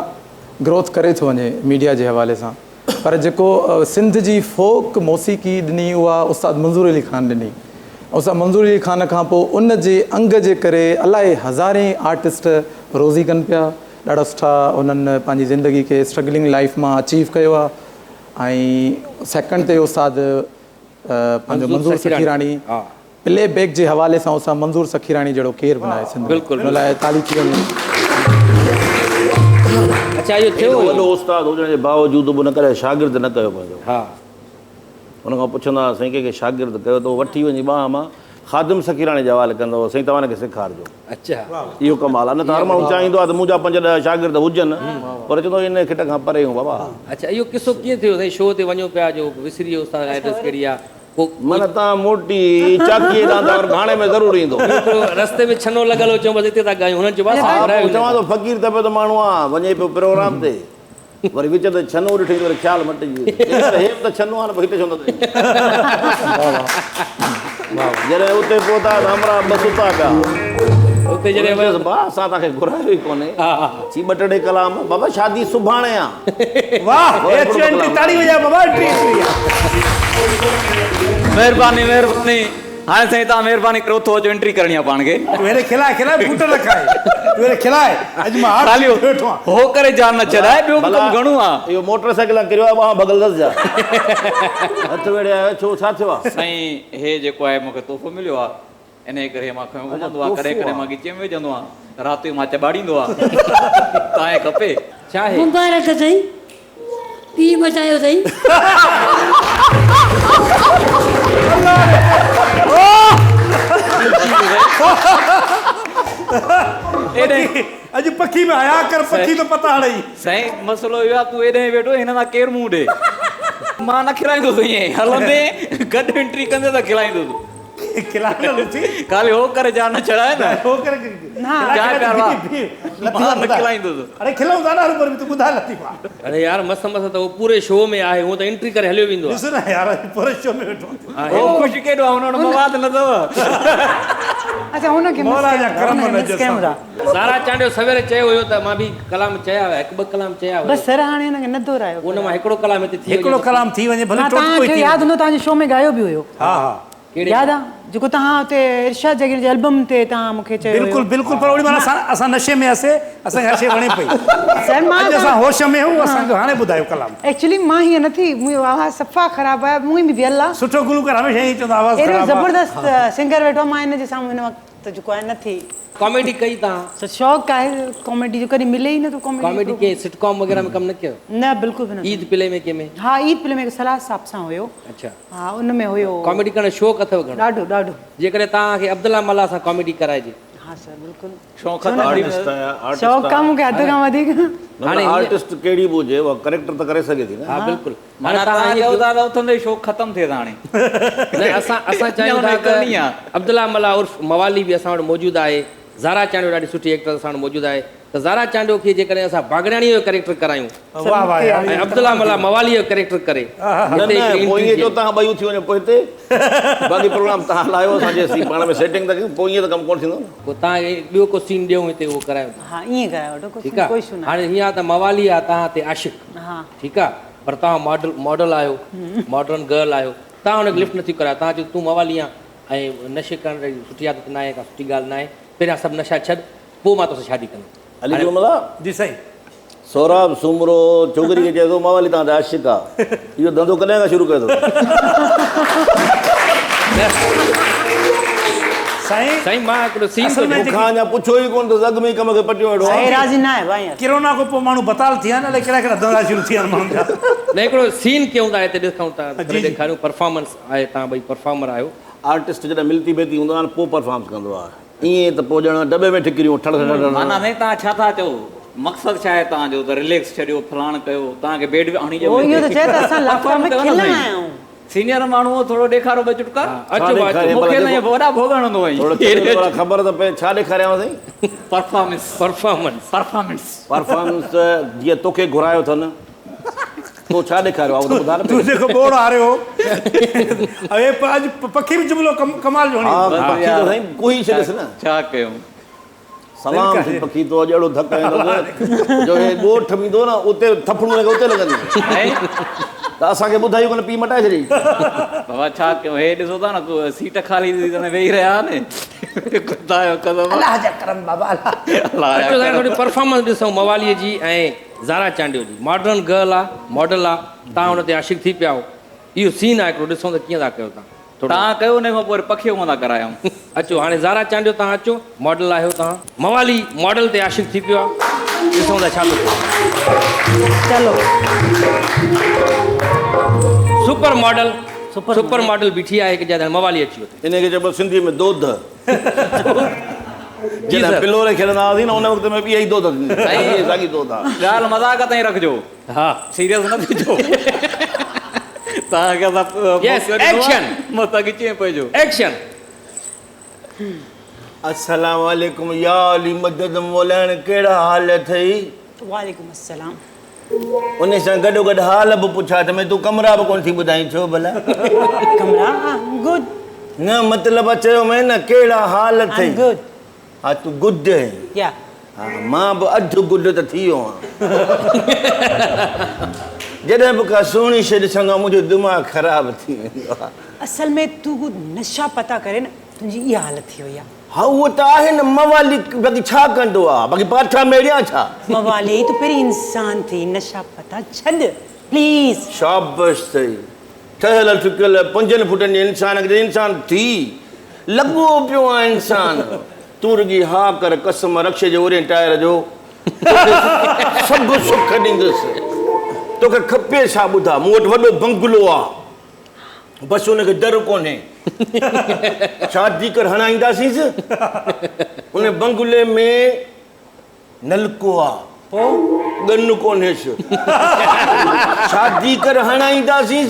ग्रोथ करे थो वञे मीडिया जे हवाले सां पर जेको सिंध जी फोक मौसीक़ी ॾिनी उहा उस्ताद मंज़ूर अली ख़ान ॾिनी उस्ताद मंज़ूर अली ख़ान खां पोइ उन जे अंग जे करे अलाए हज़ारे आर्टिस्ट रोज़ी कनि पिया ॾाढा सुठा उन्हनि पंहिंजी ज़िंदगी खे स्ट्रगलिंग लाइफ मां अचीव कयो आहे ऐं सेकेंड ते उस्ताद पंहिंजो मंज़ूर सखीराणी प्ले बैक जे हवाले सां उस्ताद मंज़ूर सखीराणी जहिड़ो केरु बनाए सिंध बिल्कुलु हुन लाइ ताली थी वञे अच्छा इहो थियो वॾो उस्ताद हुजण जे बावजूदि बि न करे शागिर्द न कयो पंहिंजो हा हुन खां पुछंदा साईं कंहिंखे शागिर्द कयो त वठी वञी ॿाह मां ख़ादिम सखीराणी जा हवाले कंदो साईं तव्हां हिनखे सेखारिजो अच्छा इहो कमाल आहे न त हर माण्हू चाहींदो आहे त मुंहिंजा 5-10 शागिर्द हुजनि पर चवंदो इन खिट खां परे हूं बाबा अच्छा इहो किसो कीअं थियो साईं शो ते वञो पिया जो विसरी वियो उस्ताद एड्रेस कहिड़ी आहे पोइ माना तव्हां मोटी चाकीअ ॾांहुं घाणे में ज़रूरु ईंदो रस्ते में छनो लॻल हो चऊं बसि हिते था ॻायूं हुननि चयो चवां थो फ़क़ीर त पियो त माण्हू आहे वञे पियो प्रोग्राम ते वरी विच ते छनो ॾिठी वरी ख़्यालु मटिजी हे त छनो आहे न पोइ हिते छो न जॾहिं उते पहुता त हमरा बस उता पिया उते जॾहिं बसि भाउ असां तव्हांखे घुरायो ई कोन्हे ची 2-3 कलाम बाबा शादी सुभाणे आहे वाह ताड़ी वॼा बाबा महिरबानी महिरबानी हाणे साईं तव्हां महिरबानी करो थो अचो एंट्री करणी आहे पाण खे वेरे खिलाए बूट न खाए वेरे खिलाए अॼु मां हार खाली वेठो आहियां हो करे जान न चढ़ाए ॿियो बि कमु घणो आहे इहो मोटरसाइकिल किरियो आहे ॿाह बगल जा हथ वेड़े आयो छो छा थियो आहे साईं हे जेको आहे मूंखे तोहफ़ो मिलियो आहे इन करे मां खयो घुमंदो आहे कॾहिं कॾहिं मां गिचे में विझंदो आहियां राति जो मां चॿाड़ींदो आहे तव्हांखे खपे छा आहे मुबारक साईं पी बचायो साईं अॼु पखी में हया कर पखी तो पता हड़ई साईं मसलो इहो आहे तूं एॾे वेठो हिन सां केरु मूं ॾे मां न खिलाईंदो तूं ईअं हलंदे गॾु एंट्री कंदे त खिलाईंदो तूं खाली हो करे जान न चढ़ाए न खिलाईंदो तूं अरे खिलाऊं था ना पर तू ॿुधाए लतीफ़ा अरे यार मस्त त उहो पूरे शो में आहे उहो त एंट्री करे हलियो वेंदो ॾिस न यार पूरे शो में वेठो हो ख़ुशि केॾो आहे हुन वटि मवाद न अथव अच्छा हुनखे मौलाना करम न कैमरा सारा चांडियो सवेरे चयो हुयो त मां बि कलाम चया हुया 1-2 कलाम चया हुया बस सर हाणे हिनखे न दोहरायो उन मां हिकिड़ो कलाम हिते थी हिकिड़ो कलाम थी वञे भले टोट कोई तव्हांखे थी यादि हूंदो तव्हांजे शो में ॻायो बि हुयो हा हा यादि आहे जेको तव्हां हुते इरशाद जगीर जे एल्बम ते तव्हां मूंखे चयो बिल्कुलु बिल्कुलु पर ओॾी महिल असां नशे में हुआसीं असांखे शइ वणे पई सर मां अॼु असां होश में आहियूं असांजो हाणे ॿुधायो कलाम एक्चुअली मां हीअं नथी मुंहिंजो आवाज़ सफ़ा ख़राबु आहे मुंहिंजी बि बियल आहे सुठो गुलूकार हमेशह ईअं चवंदा आवाज़ एॾो ख़राबु आहे ज़बरदस्त सिंगर वेठो आहे मां हिन जे साम्हूं हिन वक़्तु जेको आहे नथी कॉमेडी कई तव्हां शौक़ु आहे कॉमेडी जो कॾहिं मिले ई नथो कॉमेडी के सिटकॉम वग़ैरह में कमु न कयो न बिल्कुलु बि न ईद प्ले में कंहिंमें हा ईद फिल्म में सलाह साहब सां हुयो अच्छा हा उन में हुयो कॉमेडी करण शौक़ु अथव घणो ॾाढो ॾाढो जेकॾहिं तव्हांखे अब्दुल्ला मल्ला सां कॉमेडी कराइजे हा सर बिल्कुलु शौक़ु शौक़ु आहे मूंखे हद खां वधीक हाणे आर्टिस्ट कहिड़ी बि हुजे उहा करेक्टर त करे सघे थी न हा बिल्कुलु माना तव्हां चओ था त उथंदे शौक़ु ख़तमु थिए त हाणे न असां चाहियूं था करणी आहे अब्दुल्ला मल्ला उर्फ मवाली बि असां वटि मौजूदु आहे ज़ारा चांडियो ॾाढी सुठी एक्टर असां वटि मौजूदु आहे त ज़ारा चांडियो खे जेकॾहिं असां बागड़ाणी जो कैरेक्टर करायूं वाह वाह यार ऐं अब्दुल्ला मल्ला मवाली जो कैरेक्टर करे न पोइ ईअं जो तव्हां ॿई थी वञो पोइ हिते बाक़ी प्रोग्राम तव्हां हलायो असांजे पाण में सेटिंग त कयूं पोइ ईअं त कमु कोन थींदो न पोइ तव्हांखे ॿियो को सीन ॾियूं हिते उहो करायूं हा ईअं करायो वठो ठीकु आहे कोई इशू न हाणे हीअं आहे त मवाली आहे तव्हां हिते आशिक़ हा ठीकु आहे पर तव्हां मॉडल आहियो मॉडर्न गर्ल आहियो तव्हां हुनखे लिफ्ट नथी करायो तव्हां चयो तूं मवाली आहे ऐं नशे करण जी सुठी आदत न आहे का सुठी ॻाल्हि न आहे पहिरियां सभु नशा छॾ पोइ मां तोसां शादी कंदुमि अली जुमला जी साईं सौराब सुमरो छोकिरी खे चए थो मवाली तव्हां त आशिक़ आहे इहो धंधो कॾहिं खां शुरू कयो अथव साईं साईं मां हिकिड़ो सीन असल में मूंखां अञा पुछो ई कोन त ज़ग में ई कम खे पटियो वेठो साईं आहे। राज़ी न आहे भाई कोरोना खां पोइ माण्हू बताल थी विया न अलाए कहिड़ा कहिड़ा धंधा शुरू थी विया आहिनि माण्हुनि जा। न हिकिड़ो सीन कयूं था हिते ॾिसूं था जी, जी। ॾेखारियूं परफॉर्मेंस आहे तव्हां ॿई परफॉर्मर आहियो आर्टिस्ट जॾहिं मिलती बेती हूंदो आहे न पोइ परफॉर्मेंस कंदो आहे। ईअं त पोइ ॼण दॿे में ठिकरियूं ठड़ ठड़ माना नहीं तव्हां छा था चओ मक़सदु छा आहे तव्हांजो त रिलैक्स छॾियो फलाण कयो तव्हांखे बेड बि हणी ओ इहो त चए त असां लाखों में खिलण आया आहियूं। सीनियर माण्हू थोरो ॾेखारो ॿ चुटका अचो अचो मूंखे न वॾा भोॻण हूंदो थोरो चङी तरह ख़बर त पए छा ॾेखारियांव साईं। परफॉर्मेंस परफॉर्मेंस परफॉर्मेंस जीअं तोखे घुरायो अथनि तो छा ॾेखारियो आहे उहो त ॿुधाए न तूं जेको बोड़ हारियो अरे अॼु पखी बि जुमिलो कमाल जो हा हणी पखी त साईं कोई छॾियसि न छा कयूं सलाम थी पखी तो अहिड़ो धक हणंदो जो हे ॻोठ बि ईंदो न उते थपड़ूं लॻे उते लॻंदी त असांखे ॿुधायूं कोन पी मटाए छॾी। बाबा छा कयूं हे ॾिसो था न सीट ख़ाली वेही रहिया ने खुदा जो कदम अलाह जा करम बाबा अलाह। अचो साईं थोरी परफॉर्मेंस ॾिसूं मवालीअ जी ऐं ज़ारा चांडियो जी मॉडर्न गर्ल आहे मॉडल आहे तव्हां हुन ते आशिक़ थी पिया हो इहो सीन आहे हिकिड़ो ॾिसूं त कीअं था कयो तव्हां थोरो तव्हां कयो न पोइ पखियो मां था करायूं अचो हाणे ज़ारा चांडियो तव्हां अचो मॉडल आहियो तव्हां मवाली मॉडल ते आशिक़ थी पियो आहे ॾिसूं था छा थो थिए। चलो सुपर मॉडल बीठी आहे हिकु जॻह मवाली अची वियो इनखे चइबो सिंधी में दोध। जी जॾहिं सर। पिलोरे खेलंदा हुआसीं न उन वक़्त में बि इहा ई दोध थींदी हुई। साॻी दोध आहे। ॻाल्हि मज़ाक ताईं रखिजो हा सीरियस न थीजो तव्हांखे Yes, action. मथां खिचे पइजो एक्शन अस्सलाम वालेकुम या अली मदद मौलान कहिड़ा हाल अथई। वालेकुम अस्सलाम। उन सां गॾो गॾु हाल बि पुछा त मैं तूं कमरा बि कोन थी ॿुधाई छो भला। कमरा गुड न मतिलबु चयो मैं न कहिड़ा हाल आई अथई। गुड हा तूं गुड है। या हा मां बि अधु गुड त थी वियो आहियां। जॾहिं बि का सुहिणी शइ ॾिसंदो मुंहिंजो दिमाग़ु ख़राबु थी वेंदो आहे। असल में तू नशा पता करे न तुंहिंजी इहा हालत थी वई आहे। हा उहो त आहे न मवाली बाक़ी छा कंदो आहे बाक़ी पाठा मेड़िया छा। मवाली तू पहिरीं इंसान थी नशा पता छॾ प्लीज। शाबाश अथई ठहियल ठुकियल 5 फुटनि जे इंसान खे इंसान थी लॻो पियो आहे इंसान। तूं रुॻी हा कर कसम रक्शे जे ओरे टायर जो सभु सुख ॾींदुसि तोखे खपे छा ॿुधा मूं वटि वॾो बंगलो आहे बसि हुनखे डर कोन्हे शादी कर हणाईंदासीं उन बंगले में नलको आहे गन कोन्हेसि शादी कर हणाईंदासीं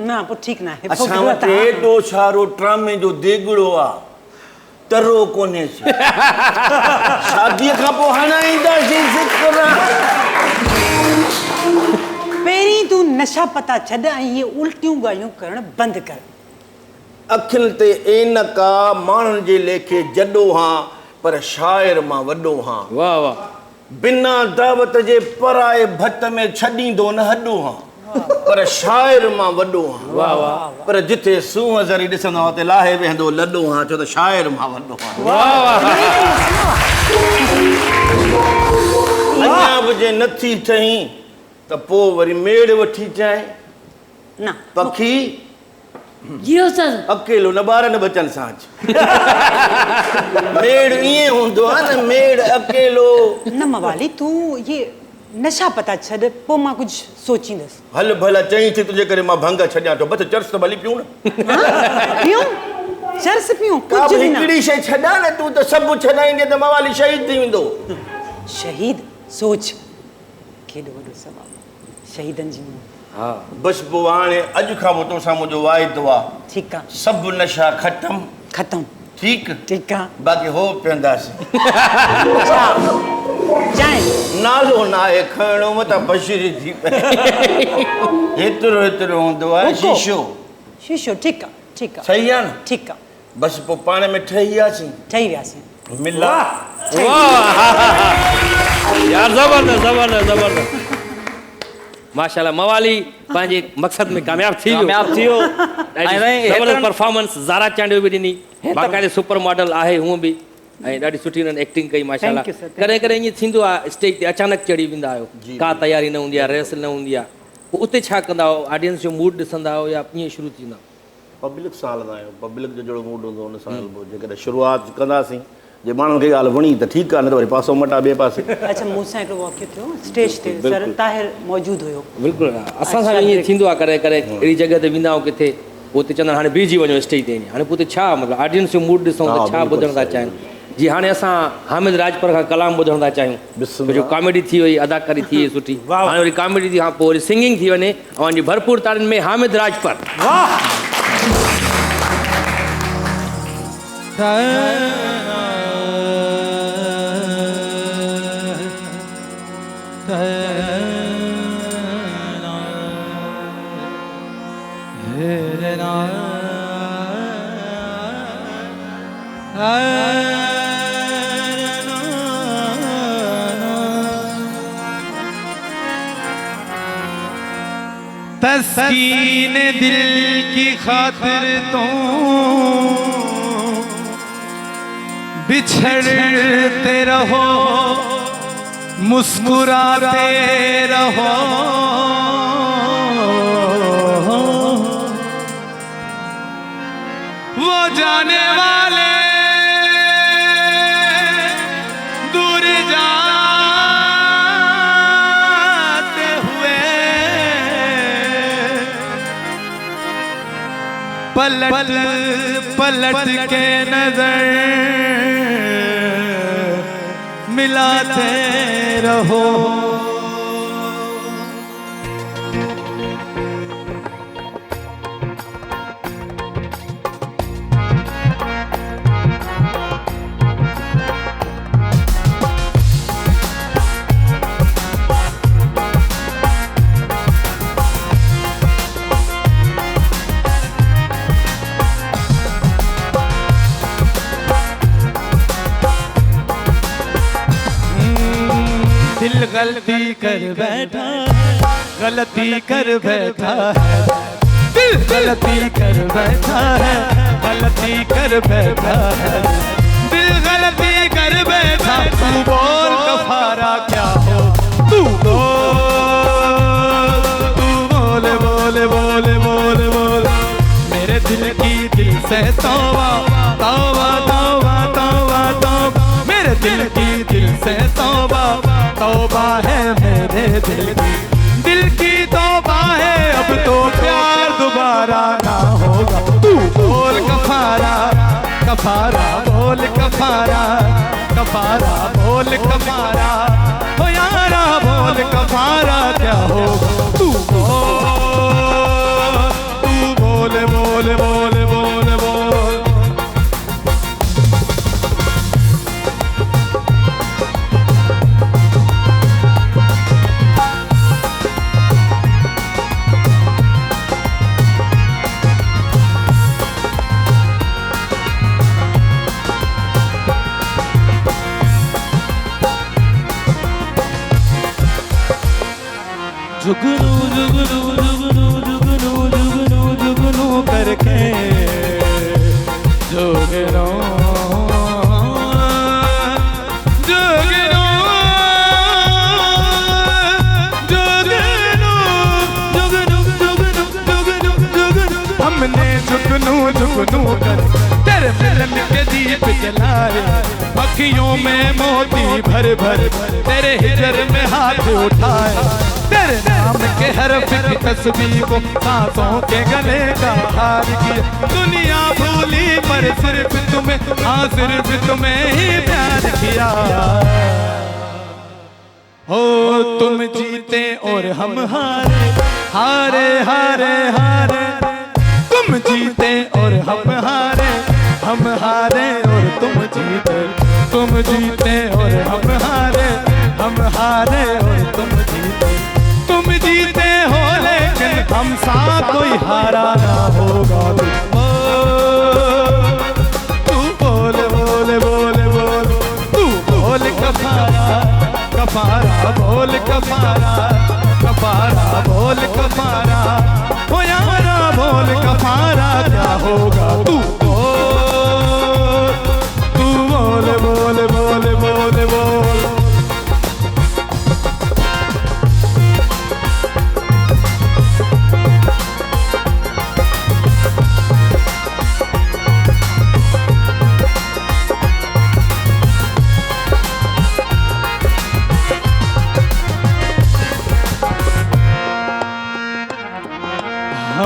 ना पोइ ठीकु न आहे असां वटि एॾो सारो ट्रामे जो देगिड़ो आहे तरो कोन्हेसि शादीअ खां पोइ हणाईंदासीं पहिरीं तूं नशा पता छॾ ऐं इहे उल्टियूं ॻाल्हियूं करणु बंदि कर। अखियुनि ते ऐनक आहे माण्हुनि जे लेखे जॾो हां पर शाइर मां वॾो हां वाह वाह बिना दावत जे पराए भत में छॾींदो न हॾो हां पर शाइर मां वॾो हां वाह वाह पर जिथे सूंहं ज़री ॾिसंदो हुते लाहे वेहंदो लॾो हां छो त शाइर मां वॾो हां। वाह अञा बि जे नथी ठहीं त पोइ वरी मेड़ वठी अचांइ न पखी जियो सर अकेलो न ॿार न बचनि सां मेड़ ईअं हूंदो आहे न मेड़ अकेलो। न मवाली तूं इहे नशा पता छॾ पोइ मां कुझु सोचींदसि। हल भला चई थी तुंहिंजे करे मां भंग छॾियां थो बसि चर्च त भली पियूं न पियूं चर्स पियूं का कुझु बि बि न। हिकिड़ी शइ छॾा न तूं त सभु छॾाईंदे त मवाली शहीद थी वेंदो। शहीद सोच केॾो वॾो सवाल शहीदनि जी मुंहुं। हा बसि पोइ हाणे अॼु खां पोइ तोसां मुंहिंजो वाइदो आहे ठीकु आहे सभु नशा ख़तमु ख़तमु ठीकु ठीकु आहे। बाक़ी हो पीअंदासीं चांहि नालो न आहे खणो मथां बशीरी थी पए हेतिरो हेतिरो हूंदो आहे हुको। शीशो शीशो ठीकु आहे ठीकु आहे सही आहे न ठीकु आहे बसि पोइ पाण में ठही वियासीं ठही वियासीं। मिला यार ज़बरदस्त माशाल्लाह मवाली पंहिंजे मक़सद में कामयाबु थी वियो ज़बरदस्त परफॉर्मेंस ज़ारा चांडियो बि ॾिनी बाक़ाइदे सुपर मॉडल आहे हूअं बि ऐं ॾाढी सुठी हुननि एक्टिंग कई माशाल्लाह। Thank you, sir. कॾहिं कॾहिं ईअं थींदो आहे स्टेज ते अचानक चढ़ी वेंदा आहियो का तयारी न हूंदी आहे रिहर्सल न हूंदी आहे पोइ उते छा कंदा आहियो ऑडियंस जो मूड ॾिसंदा आहियो या ईअं शुरू थींदा पब्लिक सां हलंदा आहियूं, पब्लिक जो जहिड़ो मूड हूंदो हुन सां हलिबो। जेकॾहिं शुरूआति कंदासीं, जे माण्हुनि खे ॻाल्हि वणी त ठीकु आहे, न त वरी पासो मटा ॿिए पासे। अच्छा, मूंसां हिकिड़ो वाक़ियो थियो स्टेज ते, सर ताहिर मौजूदु हुयो। बिल्कुलु असां सां ईअं थींदो आहे करे करे, अहिड़ी जॻह ते वेंदा आहियूं किथे, पोइ चवंदा हाणे बीहजी वञो स्टेज ते। हाणे पोइ छा मतिलबु ऑडियंस जो मूड ॾिसूं त छा ॿुधण था चाहिनि। जी हाणे असां हामिद राजपर खां कलाम ॿुधण था चाहियूं, जो कॉमेडी थी वई, अदाकारी थी वई सुठी, हाणे वरी कॉमेडी थी, पोइ वरी सिंगिंग थी वञे, ऐं भरपूर तारीनि में हामिद राजपर। तस्कीन दिल की खातिर तो बिछड़ते रहो, मुस्कुराते रहो, वो जाने वाले दूर जाते हुए पलट पलट के नजर मिलाते रहो। दिल गलती कर बैठा, गलती कर बैठा है, दिल गलती कर बैठा है, गलती कर बैठा है, दिल गलती कर बैठा। तू बोल कफारा क्या हो, तू बोल बोल बोल बोल बोल मेरे दिल की दिल से तौबा तौबा तौबा तौबा तौबा, मेरे दिल की दिल से तौबा तौबा है, मेरे दिल की तौबा है। अब तो प्यार दोबारा ना होगा। तू बोल कफारा कफारा बोल कफारा कफारा बोल कफारा, हो यारा बोल कफारा क्या होगा। तू बोल बोल बोल बोल बोल जुगनू जुगनू जुगनू जुगनू जुगनू जुगनू करके जुगनू जुगनू जुगनू जुगनू जुगनू जुगनू जुगनू, हमने जुगनू जुगनू कर तेरे मिलन के दीप जलाए, अखियों में मोती भर भर तेरे हिजर में हाथ उठाए, तेरे नाम के हरफ की तस्बीह को सांसों के गले का हार किया। दुनिया भूली पर सिर्फ तुम्हें, हाँ सिर्फ तुम्हें ही प्यार किया। हो तुम जीते और हम हारे हारे हारे हारे, तुम जीते और हम हारे और तुम जीते, तुम जीते और हम हारे और तुम जीते, तुम जीते हो लेकिन हम सा कोई हारा ना होगा। तू बोल बोल बोल बोल, तू बोल कफारा कफारा बोल कफारा कफारा बोल कफारा, हो यारा बोल कफारा क्या होगा। तू बोल बोल बोल बोल बोल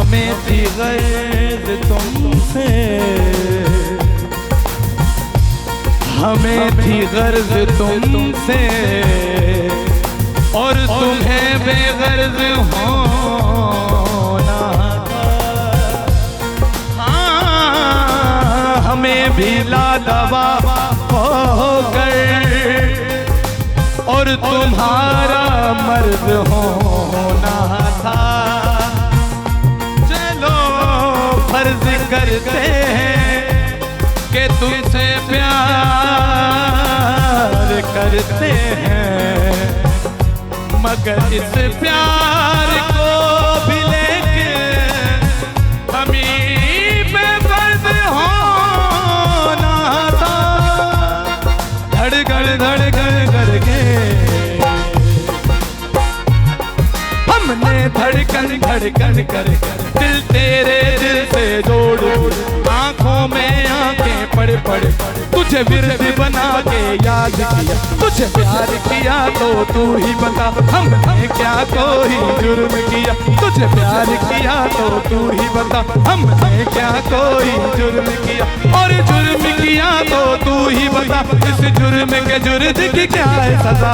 हमें थी गर्ज तुमसे, हमें थी गर्ज तुमसे और तुम्हें बेगर्ज होना था। हाँ, हमें भी लादवा होकर और तुम्हारा मर्द होना था। चलो फर्ज करते हैं कि तुमसे प्यार करते हैं, मगर इस प्यार को भी लेके हमें बेफर्ज होना था। धड़कन धड़कन करके हमने धड़कन धड़कन कर दिल तेरे दिल से जोड़, आंखों में आंखें पड़ पड़ तुझे विरद बना के याद किया। तुझे प्यार किया तो तू ही बता, हमने क्या कोई जुर्म किया। तुझे प्यार किया तो तू ही बता, हमने क्या कोई जुर्म किया। और जुर्म किया तो तू ही बता, इस जुर्म के जुर्द की क्या है सजा।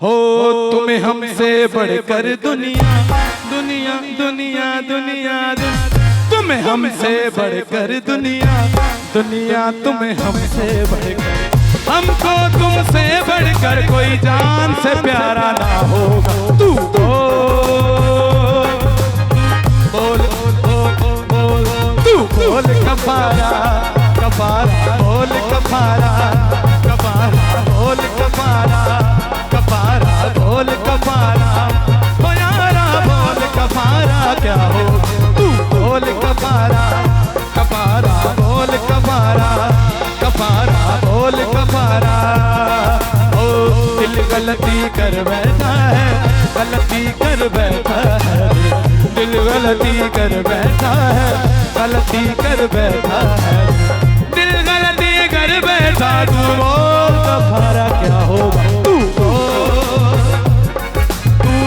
हो तुम्हें हमसे बढ़कर दुनिया दुनिया दुनिया दुनिया तुम्हें हमसे बढ़कर दुनिया दुनिया तुम्हें हमसे बढ़कर, हमको तुमसे बढ़कर कोई जान से प्यारा ना होगा। तू बोल बोल बोल तू बोल कफारा कफारा बोल कफारा कफारा बोल कफारा कफारा बोल कफारा ओ यारा बोल कफारा क्या हो। तू बोल कफारा कफारा बोल कफारा कफारा बोल कफारा। ओ दिल गलती कर बैठा है, गलती कर बैठा है, दिल गलती कर बैठा है, गलती कर बैठा है, दिल गलती कर बैठा। तू बोल कफारा क्या होगा। तू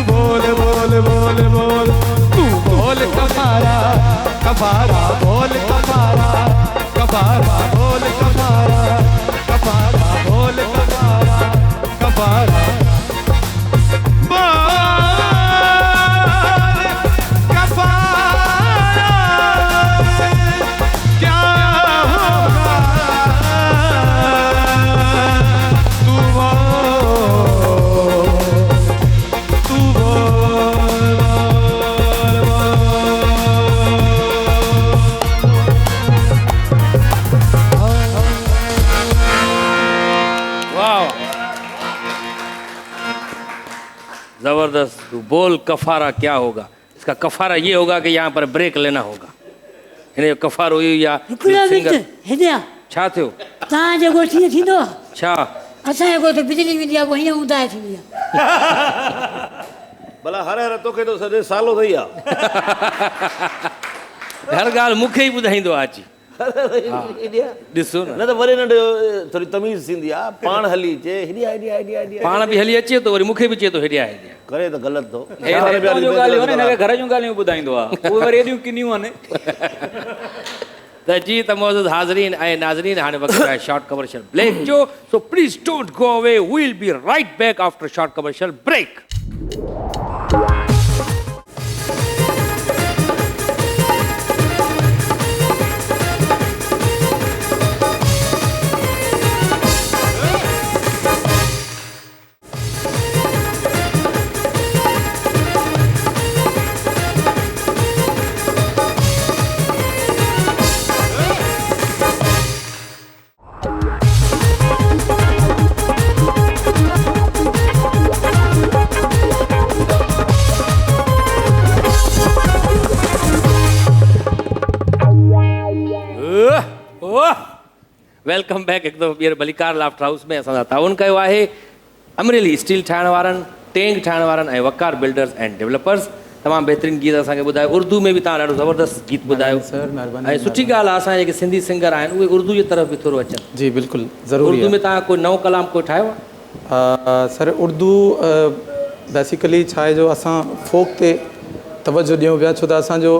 बोल बोल बोल बोल तू बोल कफारा कफारा बोल कफारा कफारा बोल कफारा कफारा बोल कफारा कफारा बोल कफारा क्या होगा। तू जबरदस्त। तू बोल कफारा क्या होगा, इसका कफारा ये होगा कि यहाँ पर ब्रेक लेना होगा। हिन जो कफारो हुई या सिंगर हिदिया छा थियो तव्हां जेको थींदो छा असांजे को त बिजली वेंदी आहे, पोइ हीअं ऊंदाए थींदी आहे। भला हर हर तोखे तो सॼे सालो अथई आहे। हर ॻाल्हि मूंखे ई ॿुधाईंदो आहे अची। ॾिसो न त वरी नंढो थोरी तमीज़ थींदी आहे, पाण हली अचे हेॾिया हेॾिया हेॾिया हेॾिया पाण बि हली अचे थो, वरी मूंखे बि चए थो हेॾिया हेॾिया। करे त ग़लति थो। घर जूं ॻाल्हियूं ॿुधाईंदो आहे, उहे वरी एॾियूं किनियूं आहिनि। त जी त मौजूद हाज़रीन ऐं नाज़रीन, हाणे वक़्तु आहे शॉर्ट कमर्शियल ब्रेक जो। So please don't go away, we will be right back after short commercial break. Welcome back. हिकु दफ़ो ॿीहर बलिकार लाफ्ट हाउस में असां सां ताउन कयो आहे अमरेली स्टील ठाहिण वारनि, टेंक ठाहिण वारनि ऐं वकार बिल्डर्स एंड डेवलपर्स। तमामु बहितरीनु गीत असांखे ॿुधायो, उर्दू में बि तव्हां ॾाढो ज़बरदस्त गीत ॿुधायो सर, महिरबानी। ऐं सुठी ॻाल्हि आहे असांजे जेके सिंधी सिंगर आहिनि उहे उर्दू जी तरफ़ बि थोरो अचनि। जी बिल्कुलु ज़रूरी उर्दू में तव्हां कोई नओं कलाम कोई ठाहियो आहे? सर उर्दू बेसिकली छा आहे जो असां फोक ते तवजो ॾियूं पिया, छो त असांजो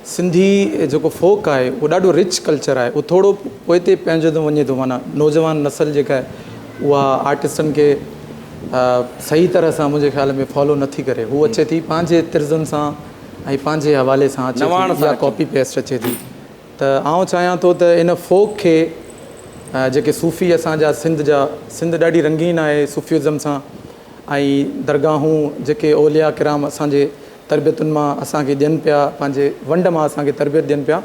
सिंधी जेको फोक आहे उहो ॾाढो रिच कल्चर आहे, उहो थोरो पोइ ते पंहिंजो थो वञे थो, माना नौजवान नसल जेका आहे उहा आर्टिस्टनि खे सही तरह सां मुंहिंजे ख़्याल में फॉलो नथी करे। हू अचे थी पंहिंजे तर्ज़नि सां ऐं पंहिंजे हवाले सां अचे थी, या कॉपी पेस्ट अचे थी। त आउं चाहियां थो त इन फोक खे जेके सूफ़ी असांजा सिंध ॾाढी रंगीन आहे सूफ़ीज़म सां, ऐं दरगाहूं जेके औलिया किराम असांजे तरबियतुनि मां असांखे ॾियनि पिया, पंहिंजे वंड मां असांखे तरबियत ॾियनि पिया,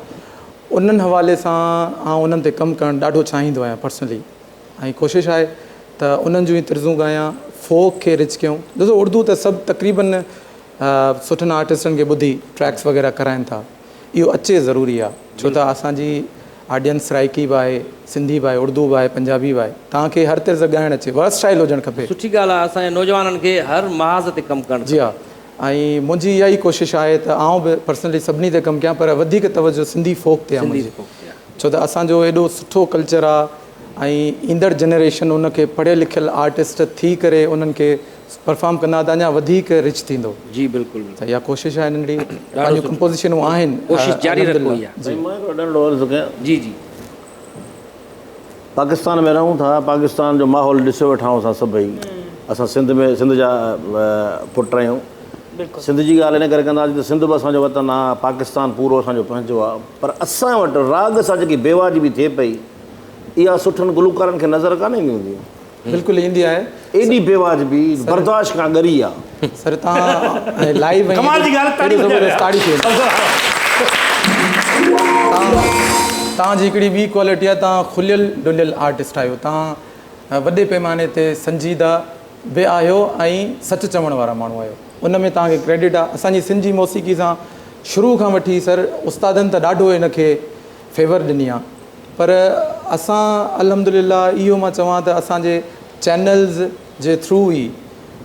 उन्हनि हवाले सां आउं उन्हनि ते कमु करणु ॾाढो चाहींदो आहियां पर्सनली। ऐं कोशिशि आहे त उन्हनि जूं ई तर्ज़ूं ॻायां, फोक खे रिच कयूं। ॾिसो उर्दू त सभु तक़रीबन सुठनि आर्टिस्टनि खे ॿुधी ट्रैक्स वग़ैरह कराइनि था, इहो अचे ज़रूरी आहे, छो त असांजी ऑडियंस सराइकी बि आहे, सिंधी बि आहे, उर्दू बि आहे, पंजाबी बि आहे, तव्हांखे हर तर्ज़ ॻाइणु अचे, वर्सटाइल हुजणु खपे। सुठी ॻाल्हि आहे असांजे नौजवाननि खे हर महाज़ ते कमु करणु। जी हा, ऐं मुंहिंजी इहा ई कोशिशि आहे त आउं बि पर्सनली सभिनी ते कमु कयां, पर वधीक तवजो सिंधी फोक ते आहे मुंहिंजी, छो त असांजो एॾो सुठो कल्चर आहे, ऐं ईंदड़ जनरेशन उनखे पढ़ियल लिखियल आर्टिस्ट थी करे उन्हनि खे परफॉर्म कंदा त अञा वधीक रिच थींदो। जी बिल्कुलु, त इहा कोशिशि आहे नंढी, पंहिंजूं कंपोज़िशनूं आहिनि, कोशिशि जारी रखो। जी जी, पाकिस्तान में रहूं था, पाकिस्तान जो माहौल ॾिसो वेठा आहियूं असां सभई, असां सिंध जा पुट आहियूं। सिंध जी ॻाल्हि इन करे कंदासीं त सिंध बि असांजो वतन आहे, पाकिस्तान पूरो असांजो पंहिंजो आहे, पर असां वटि राग सां जेकी बेवाजिबी थिए पई, इहा सुठनि गुलकारनि खे नज़र कान ईंदी हूंदी। बिल्कुलु ईंदी आहे, एॾी बेवाजिबी बर्दाश्त खां ॻरी आहे। सर तव्हां लाइव तव्हांजी हिकिड़ी ॿी क्वालिटी आहे, तव्हां खुलियल डुलियल आर्टिस्ट आहियो, तव्हां वॾे पैमाने ते संजीदा बि आहियो ऐं सच चवण वारा माण्हू आहियो, उन में तव्हांखे क्रेडिट आहे। असांजी सिंधी मौसीक़ी सां शुरू खां वठी सर उस्तादनि त ॾाढो हिन खे फेवर ॾिनी आहे, पर असां अल्हम्दुलिल्लाह इहो मां चवां त असांजे चैनल्स जे थ्रू ई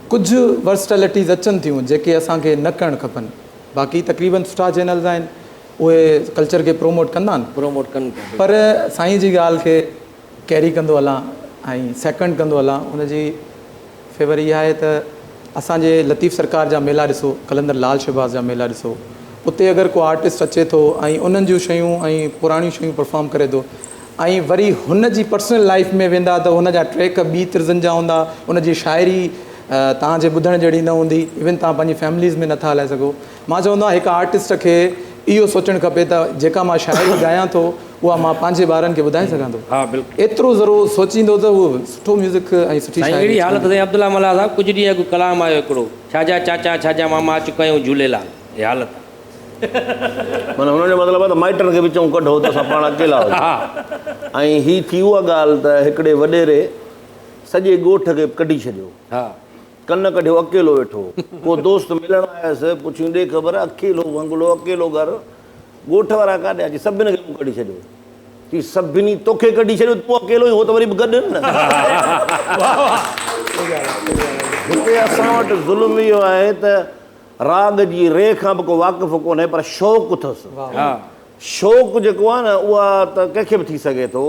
कुझु वर्सटैलिटीज़ अचनि थियूं जेके असांखे न करणु खपनि। बाक़ी तक़रीबन सुठा चैनल्स आहिनि, उहे कल्चर खे प्रोमोट कंदा आहिनि, पर साईं जी ॻाल्हि खे कैरी कंदो हलां ऐं सेकेंड कंदो हलां, उनजी फेवर इहा आहे त असांजे लतीफ़ सरकार जा मेला ॾिसो, कलंदर लाल शहबाज़ जा मेला ॾिसो, उते अगरि को आर्टिस्ट अचे थो ऐं उन्हनि जूं शयूं ऐं पुराणियूं शयूं परफॉर्म करे थो, ऐं वरी हुन जी पर्सनल लाइफ में वेंदा त हुन जा ट्रैक ॿी तर्ज़नि जा हूंदा, उन जी शाइरी तव्हांजे ॿुधण जहिड़ी न हूंदी, इवन तव्हां पंहिंजी फैमिलीज़ में नथा हलाए सघो। मां चवंदो आहियां हिकु आर्टिस्ट खे इहो सोचणु खपे त जेका मां शाइरी ॻायां थो उहा मां पंहिंजे ॿारनि खे ॿुधाए सघां थो। हा बिल्कुलु, एतिरो ज़रूरु सोचींदो त उहो सुठो म्यूज़िक ऐं सुठी अहिड़ी हालत साईं अब्दुल्ला मल्ला साहब, कुझु ॾींहं अॻु कलाम आयो हिकिड़ो, छाजा चाचा छाजा मामा अच कयूं झूलेलाल, हे हालत माना हुनजो मतिलबु आहे त माइटनि खे विचूं कढो त असां पाण अकेला हुजूं। ऐं हीअ थी उहा ॻाल्हि त हिकिड़े वॾेरे सॼे ॻोठ खे कढी छॾियो, कन कढियो, अकेलो वेठो, को दोस्त मिलण आयसि, पुछियूं ॾे ख़बर, अकेलो बंगलो, अकेलो घर, ॻोठ वारा काॾे अची सभिनी खे कढी छॾियो, की सभिनी तोखे कढी छॾियो, तूं अकेलो ई हो त वरी बि गॾु न। हिते असां वटि ज़ुल्म इहो आहे त राग जी रे खां बि को वाक़ुफ़ु कोन्हे, पर शौक़ु अथसि। शौक़ु जेको आहे न उहा त कंहिंखे बि थी सघे थो।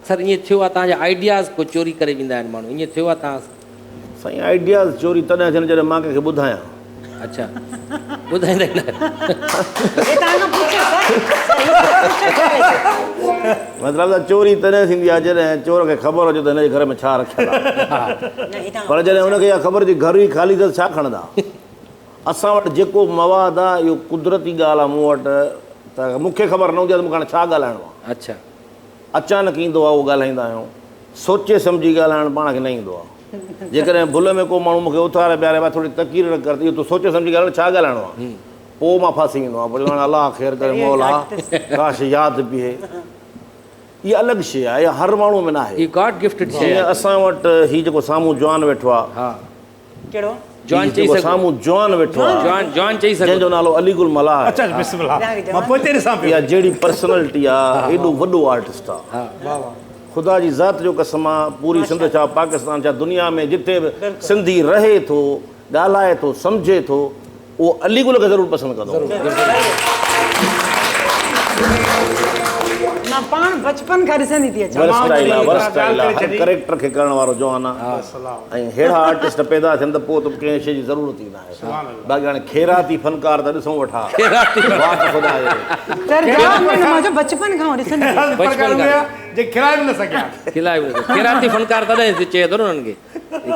सर ईअं थियो आहे तव्हांजा आइडियाज़ को चोरी करे वेंदा आहिनि माण्हू, ईअं थियो आहे तव्हां? साईं आइडियाज़ चोरी तॾहिं थियनि जॾहिं मां कंहिंखे ॿुधायां। अच्छा, ॿुधाईंदा न? मतिलबु त चोरी तॾहिं थींदी आहे जॾहिं चोर खे ख़बर हुजे त हिनजे घर में छा रखियलु आहे, पर जॾहिं हुनखे इहा ख़बर हुजे घर ई ख़ाली अथसि छा खणंदा। असां वटि जेको मवादु आहे इहो कुदरती ॻाल्हि आहे मूं वटि, त मूंखे ख़बर न हूंदी आहे त मूंखे हाणे छा ॻाल्हाइणो आहे। अच्छा, अचानक ईंदो आहे उहो ॻाल्हाईंदा आहियूं, सोचे सम्झी ॻाल्हाइणु पाण खे न ईंदो आहे। जेकॾहिं भुल में को माण्हू मूंखे उथारे ॿियारे भाई थोरी तकीर न कर, इहो तूं सोचे सम्झी ॻाल्हाइणु छा ॻाल्हाइणो आहे, पोइ मां फासी ईंदो आहियां, पोइ हाणे अलाह ख़ैर करे मौला काश यादि बीहे। इहा अलॻि शइ आहे, इहा हर माण्हू में न आहे, गॉड गिफ्टेड शइ आहे। असां वटि हीउ जेको साम्हूं जवान वेठो आहे, कहिड़ो जवान चई सघो, साम्हूं जवान वेठो आहे, जवान चई सघो, जंहिंजो नालो अलीगुल मल्ला आहे, इहा जहिड़ी पर्सनैलिटी आहे, एॾो वॾो आर्टिस्ट आहे, ख़ुदा जी ज़ात जो कसम आहे। पूरी सिंध छा पाकिस्तान छा दुनिया में जिते बि सिंधी रहे थो, ॻाल्हाए थो, सम्झे थो, उहो अलीगुल खे ज़रूरु पसंदि कंदो। मां पाण बचपन खां ॾिसंदी थी अचां वर्सटाइल आहे, मां वर्सटाइल आहे, ॻाल्हि करे हर छॾी। करेक्टर खे करण वारो जवान आहे ऐं अहिड़ा आर्टिस्ट पैदा थियनि त पोइ त कंहिं शइ जी ज़रूरत ई न आहे। बाक़ी हाणे ख़ैराती फनकार त ॾिसूं वठा वाह त ख़ुदा जे। सर जवाब में न मां बचपन खां ॾिसंदी थी प्रकार हुआ जे खिलाए बि न सघिया। खिलाए बि नथो। खैराती फनकार तॾहिं चए थो न उन्हनि खे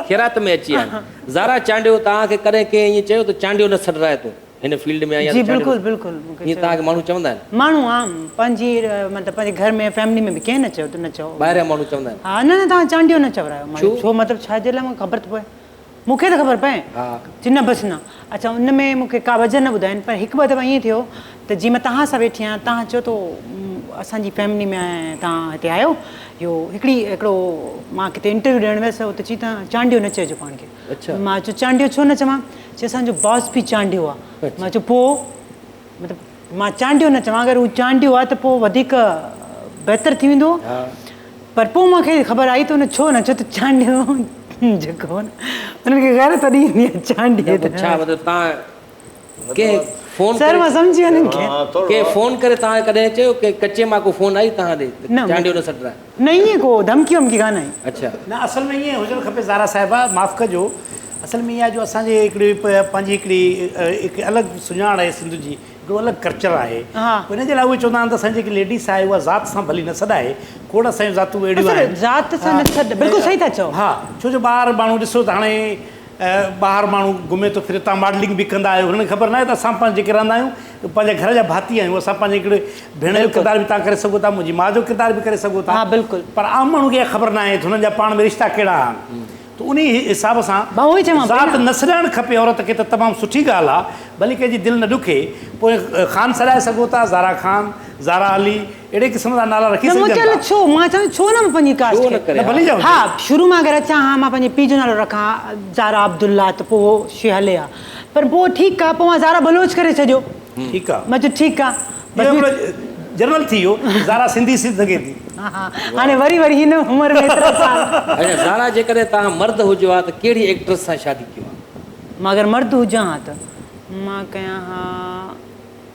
खैरात में अची विया आहिनि। ज़ारा चांडियो तव्हांखे कॾहिं कंहिं ईअं चयो त चांडियो न छॾाए तूं हिन फील्ड में आया? जी बिल्कुलु बिल्कुलु मूंखे ईअं तव्हांखे माण्हू चवंदा आहिनि? माण्हू आम पंहिंजी मतिलबु पंहिंजे घर में फैमिली में बि कंहिं न चयो त न चओ। ॿाहिरियां माण्हू चवंदा आहिनि? हा न न तव्हां चांडियो न चवरायो। छो मतिलबु छाजे लाइ मूंखे ख़बर थो पए, मूंखे त ख़बर पए चिन बस न। अच्छा उन में मूंखे का वजह न ॿुधाइनि, पर हिकु ॿ दफ़ा ईअं थियो त जीअं मां तव्हां सां वेठी आहियां, तव्हां चयो तो असांजी फैमिली में तव्हां हिते आयो, इहो हिकिड़ो मां किथे इंटरव्यू ॾियणु वियसि, हुते चई तव्हां चांडियो न चइजो पाण खे। अच्छा। मां चयो चांडियो छो न चवां? चई असांजो बॉस बि चांडियो आहे। मां चयो पोइ मतिलबु मां चांडियो न चवां, अगरि हू चांडियो आहे त पोइ वधीक बहितरु थी वेंदो। पर पोइ मूंखे ख़बर आई त हुन छो न चयो त चांडियो जेको न हुननि खे घर तॾहिं ईंदी आहे चांडियो त। छा मतिलबु तव्हां के फोन सर मां सम्झी वञनि खे के फोन करे तव्हां कॾहिं चयो की कचे मां को फोन आई तव्हां ॾे न, चांडियो न छॾाए? न ईअं को धमकी वमकी कान आई। अच्छा न असल में ईअं हुजणु खपे ज़ारा साहिबा, माफ़ु कजो। असल में इहा जो असांजे हिकिड़ी पंहिंजी हिकिड़ी अलॻि सुञाण आहे सिंध जी, हिकिड़ो अलॻि कल्चर आहे। हिन जे लाइ उहे चवंदा आहिनि त असांजी जेकी लेडीस आहे उहा ज़ात सां भली न सॾाए, खोड़ असांजूं ज़ातूं अहिड़ियूं आहिनि। ज़ात सां न छॾ, बिल्कुलु सही था चओ। हा छो जो ॿाहिरि माण्हू ॾिसो त हाणे ॿाहिरि माण्हू घुमे थो फिरे, तव्हां मॉडलिंग बि कंदा आहियो, हुननि खे ख़बर न आहे त असां पंहिंजे जेके रहंदा आहियूं पंहिंजे घर जा भाती आहियूं। असां पंहिंजे हिकिड़े भेण जो किरदार बि तव्हां करे सघो था, मुंहिंजी माउ जो किरदार बि करे सघो था। हा बिल्कुलु। पर आम माण्हू खे ख़बर न आहे त हुननि जा पाण में रिश्ता कहिड़ा आहिनि। त उन हिसाब सां ज़ात न सॾाइणु खपे औरत खे, त तमामु सुठी ॻाल्हि आहे। भली कंहिंजी दिलि न ॾुखे, पोइ ख़ान सॾाए सघो था, ज़ारा ख़ान, ज़ारा अली, अहिड़े क़िस्म जा नाला रखी सघो था। छो मां चवां छो न पंहिंजी कास्ट खे भली जाओ। हा शुरू मां अगरि अचां, हा मां पंहिंजे पीउ जो नालो रखां ज़ारा अब्दुल्ला, त पोइ शइ हले हा। पर पोइ ठीकु आहे, पोइ मां ज़ारा बलोच करे छॾियो, ठीकु आहे। मां चयो ठीकु आहे जनरल थी वियो, ज़ारा सिंधी सघे थी। हाणे वरी हिन उमिरि में एतिरा साल। अच्छा ज़ारा जेकॾहिं तव्हां मर्द हुजो हा त कहिड़ी एक्ट्रेस सां शादी कयो आहे? मां अगरि मर्द हुजां हा त मां कयां हा,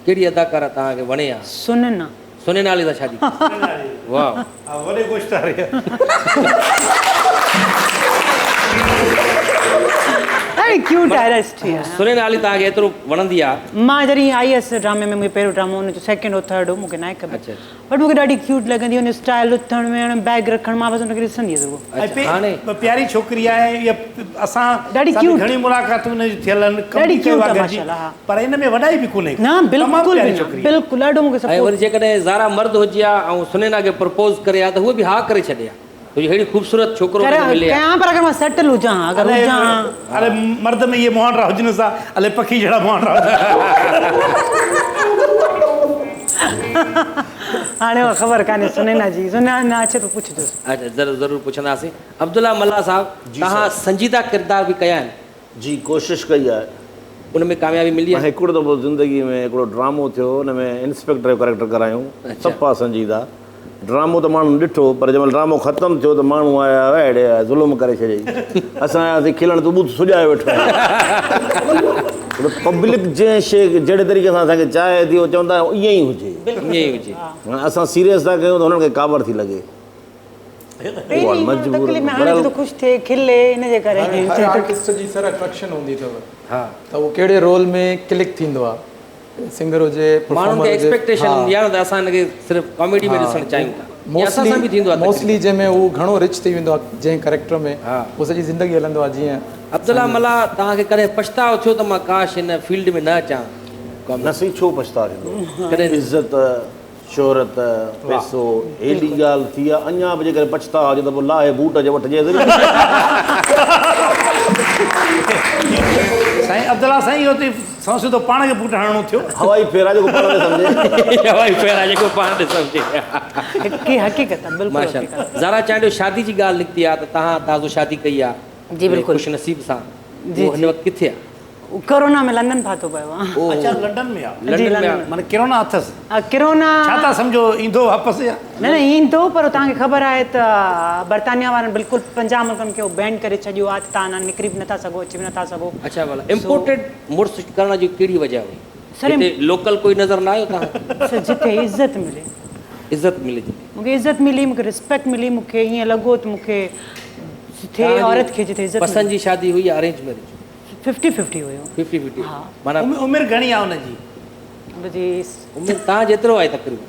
कहिड़ी अदाकारा तव्हांखे वणे हा? सुनैना। सुनैना सां शादी? वाह वॾे गोश्त क्यूट आर्टिस्ट है। सुनैना तव्हांखे एतिरो वणंदी आहे? मां जॾहिं आई हुअसि ड्रामे में, मुंहिंजो पहिरियों ड्रामो हुनजो सेकेंड और थर्ड हो, मूंखे न आहे ख़बर, बट मूंखे ॾाढी क्यूट लॻंदी हुन स्टाइल उथण वेहण बैग रखण, मां बसि हुनखे ॾिसंदी हुअसि। हाणे प्यारी छोकिरी आहे इहा, असां ॾाढी क्यूट, घणी मुलाक़ातूं हुनजी थियल आहिनि, ॾाढी क्यूट आहे माशाल्लाह। पर इन में वॾाई बि कोन्हे। न बिल्कुलु बिल्कुलु ॾाढो मूंखे ऐं वरी जेकॾहिं ज़ारा मर्द हुजे हा ऐं सुनैना खे प्रपोज करे हा त उहे बि हा करे छॾे हा, अहिड़ी ख़ूबसूरत छोकिरो मिले हा। पर अगरि मां सेटल हुजां, अगरि हुजां, अरे मर्द में इहे मुहांडरा हुजनि सां, अले पखी जहिड़ा मुहांडरा हाणे उहा ख़बर कान्हे सुनैना जी, सुनैना अचे त पुछजोसि। अच्छा ज़रूरु ज़रूरु पुछंदासीं। अब्दुल्ला मल्ला साहब, तव्हां संजीदा किरदार बि कया आहिनि? जी कोशिशि कई आहे, उन में कामयाबी मिली आहे? हिकिड़ो दफ़ो ज़िंदगी में हिकिड़ो ड्रामो थियो, हुन में इंस्पेक्टर जो कैरेक्टर करायूं, सफ़ा संजीदा ड्रामो। त माण्हू ॾिठो, पर जंहिंमहिल ड्रामो ख़तमु थियो त माण्हू आया अहिड़े ज़ुल्म करे छॾियईं। असां आयासीं खिलण, तूं ॿुध सुॼाए वेठो पब्लिक जंहिं शइ जहिड़े तरीक़े सां असांखे चाहे थी, उहो चवंदा ईअं ई हुजे, ईअं ई हुजे। असां सीरियस था कयूं त हुननि खे काबर थी लॻे, मजबूर ख़ुशि थिए खिले, इन जे करे आर्टिस्ट जी सर अट्रैक्शन हूंदी अथव। हा त उहो कहिड़े रोल में क्लिक थींदो आहे, सिंगर हुजे, माण्हुनि खे एक्सपेक्टेशन या त असां हिनखे सिर्फ़ु कॉमेडी में ॾिसणु चाहियूं था, मोस्टली जंहिंमें उहो घणो रिच थी वेंदो आहे जंहिं कैरेक्टर में, उहो सॼी ज़िंदगी हलंदो आहे। जीअं अब्दुल्ला मल्ला, तव्हांखे कॾहिं पछताव थियो त मां काश हिन फील्ड में न अचां? नसी छो पछताव थींदो, कॾहिं इज़त शोहरत पैसो हेॾी ॻाल्हि थी आहे, अञा बि जेकर पछताव हुजे त पोइ लाहे बूट जे वठिजे। साईं अब्दुल्ला साईं, इहो त संसद पाण खे बूट हणणो थियो, हवाई फेरा जेको पाण खे सम्झे, हवाई फेरा जेको पाण खे सम्झे। हक़ीक़त बिल्कुलु। माशाल्लाह। ज़ारा चांडियो शादी जी ॻाल्हि निकिती आहे त तव्हां ताज़ो शादी कई आहे? जी बिल्कुलु, ख़ुशि नसीब सां। हिन वक़्तु किथे आहे? कोरोना में लंडन फातो पियो आहे। अच्छा लंडन में आहे? लंडन में माना किरोना अथसि? किरोना छा था सम्झो, ईंदो वापसि या न? न ईंदो, पर तव्हांखे ख़बर आहे त बर्तानिया वारनि बिल्कुलु 50 मुल्कनि खे बैन करे छॾियो आहे, त तव्हां निकिरी बि नथा सघो, अची बि नथा सघो। अच्छा भला इम्पोर्टेड मुड़ुस करण जी कहिड़ी वजह हुई? सर लोकल कोई नज़र न आयो तव्हां? जिते इज़त मिले, इज़त मिले थी मूंखे इज़त मिली, मूंखे रिस्पेक्ट मिली, मूंखे ईअं लॻो त मूंखे थिए औरत खे जिते इज़त पसंद जी शादी हुई अरेंज मैरिज 50-50 हुयो। 50-50 हाँ। माना उमिरि घणी आहे हुनजी? मुंहिंजी उमिरि तव्हां जेतिरो आहे तक़रीबन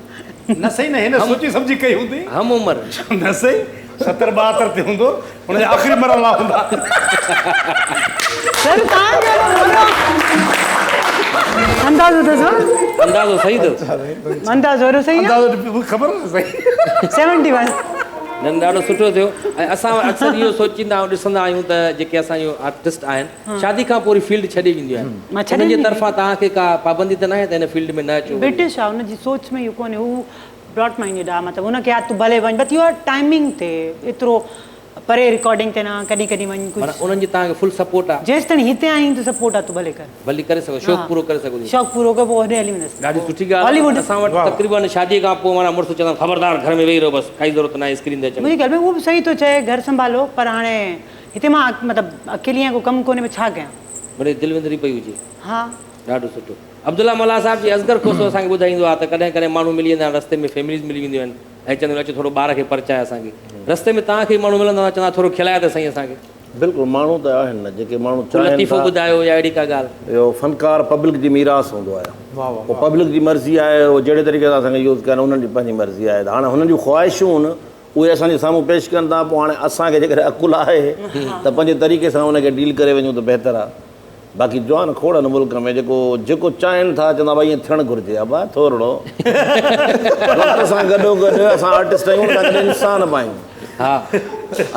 न सही न हिन सोची सम्झी कई हूंदी हम उमिरि न सही 70-72 ते हूंदो हुनजे आख़िरी मरला हूंदा। सर अंदाज़ो अथसि अंदाज़ो सही अथव अंदाज़ो ओड़ो सही आहे अंदाज़ो ख़बर न सही 71 न ॾाढो सुठो थियो ऐं असां अक्सर इहो सोचींदा आहियूं ॾिसंदा आहियूं त जेके असांजो आर्टिस्ट आहिनि शादी खां पोइ फील्ड छॾे वेंदियूं आहिनि मां छॾे हुननि जे वेंदी तरफ़ां तव्हांखे का पाबंदी त न आहे त हिन फील्ड में न अचो ब्रिटिश आहे हुनजी सोच में इहो कोन्हे हू ब्रॉड माइंडेड आहे मतिलबु हुनखे आहे तूं भले वञ बट इहो टाइमिंग ते एतिरो परे रिकॉर्डिंग ते न कॾहिं कॾहिं वञ माना कुझु उन्हनि जी तव्हांखे फुल सपोर्ट आहे जेसि ताईं हिते आहीं त सपोर्ट आहे तूं भले कर भली करे सघो शौक़ु पूरो करे सघो शौक़ु पूरो कर पोइ होॾे हली वेंदसि ॾाढी सुठी ॻाल्हि Hollywood। आहे। असां वटि तक़रीबन शादीअ खां पोइ माना मुड़ुसु चवंदा ख़बरदार घर में वेही रहो बसि काई ज़रूरत न आहे स्क्रीन ते अचण मुंहिंजी ॻाल्हि में उहो बि सही थो चए घर संभालो पर हाणे हिते मां मतिलबु अकेली आहियां को कमु कोन्हे में छा कयां वरी दिलवेंदरी पई हुजे हा ॾाढो सुठो अब्दुल्ला मल्ला साहिब जी असगर खोसो असांखे ॿुधाईंदो आहे त कॾहिं कॾहिं माण्हू मिली वेंदा आहिनि रस्ते में फैमिलीज़ मिली वेंदियूं आहिनि ऐं चवंदा आहिनि अचो थोरो ॿार खे परिचाए असांखे रस्ते में तव्हांखे माण्हू मिलंदा चवंदा थोरो खिलाए त साईं असांखे बिल्कुलु माण्हू त आहिनि न जेके माण्हू को चाहिनि लतीफ़ो था ॿुधायो या अहिड़ी का ॻाल्हि इहो फ़नकार पब्लिक जी मीरास हूंदो आहे वाह वाह पोइ पब्लिक जी मर्ज़ी आहे उहो जहिड़े तरीक़े सां असांखे यूज़ कनि उन्हनि जी पंहिंजी मर्ज़ी आहे त हाणे हुननि जूं ख़्वाहिशूं आहिनि उहे असांजे साम्हूं पेश कनि था पोइ हाणे असांखे जेकॾहिं अकुलु आहे त पंहिंजे तरीक़े सां हुनखे डील करे वञूं त बहितर आहे बाक़ी जवान खोड़नि मुल्क में जेको चाहिनि था चवंदा भई ईअं थियणु घुरिजे आहे भाउ थोरो सां गॾोगॾु असां आर्टिस्ट आहियूं तव्हां इंसान बि आहियूं हा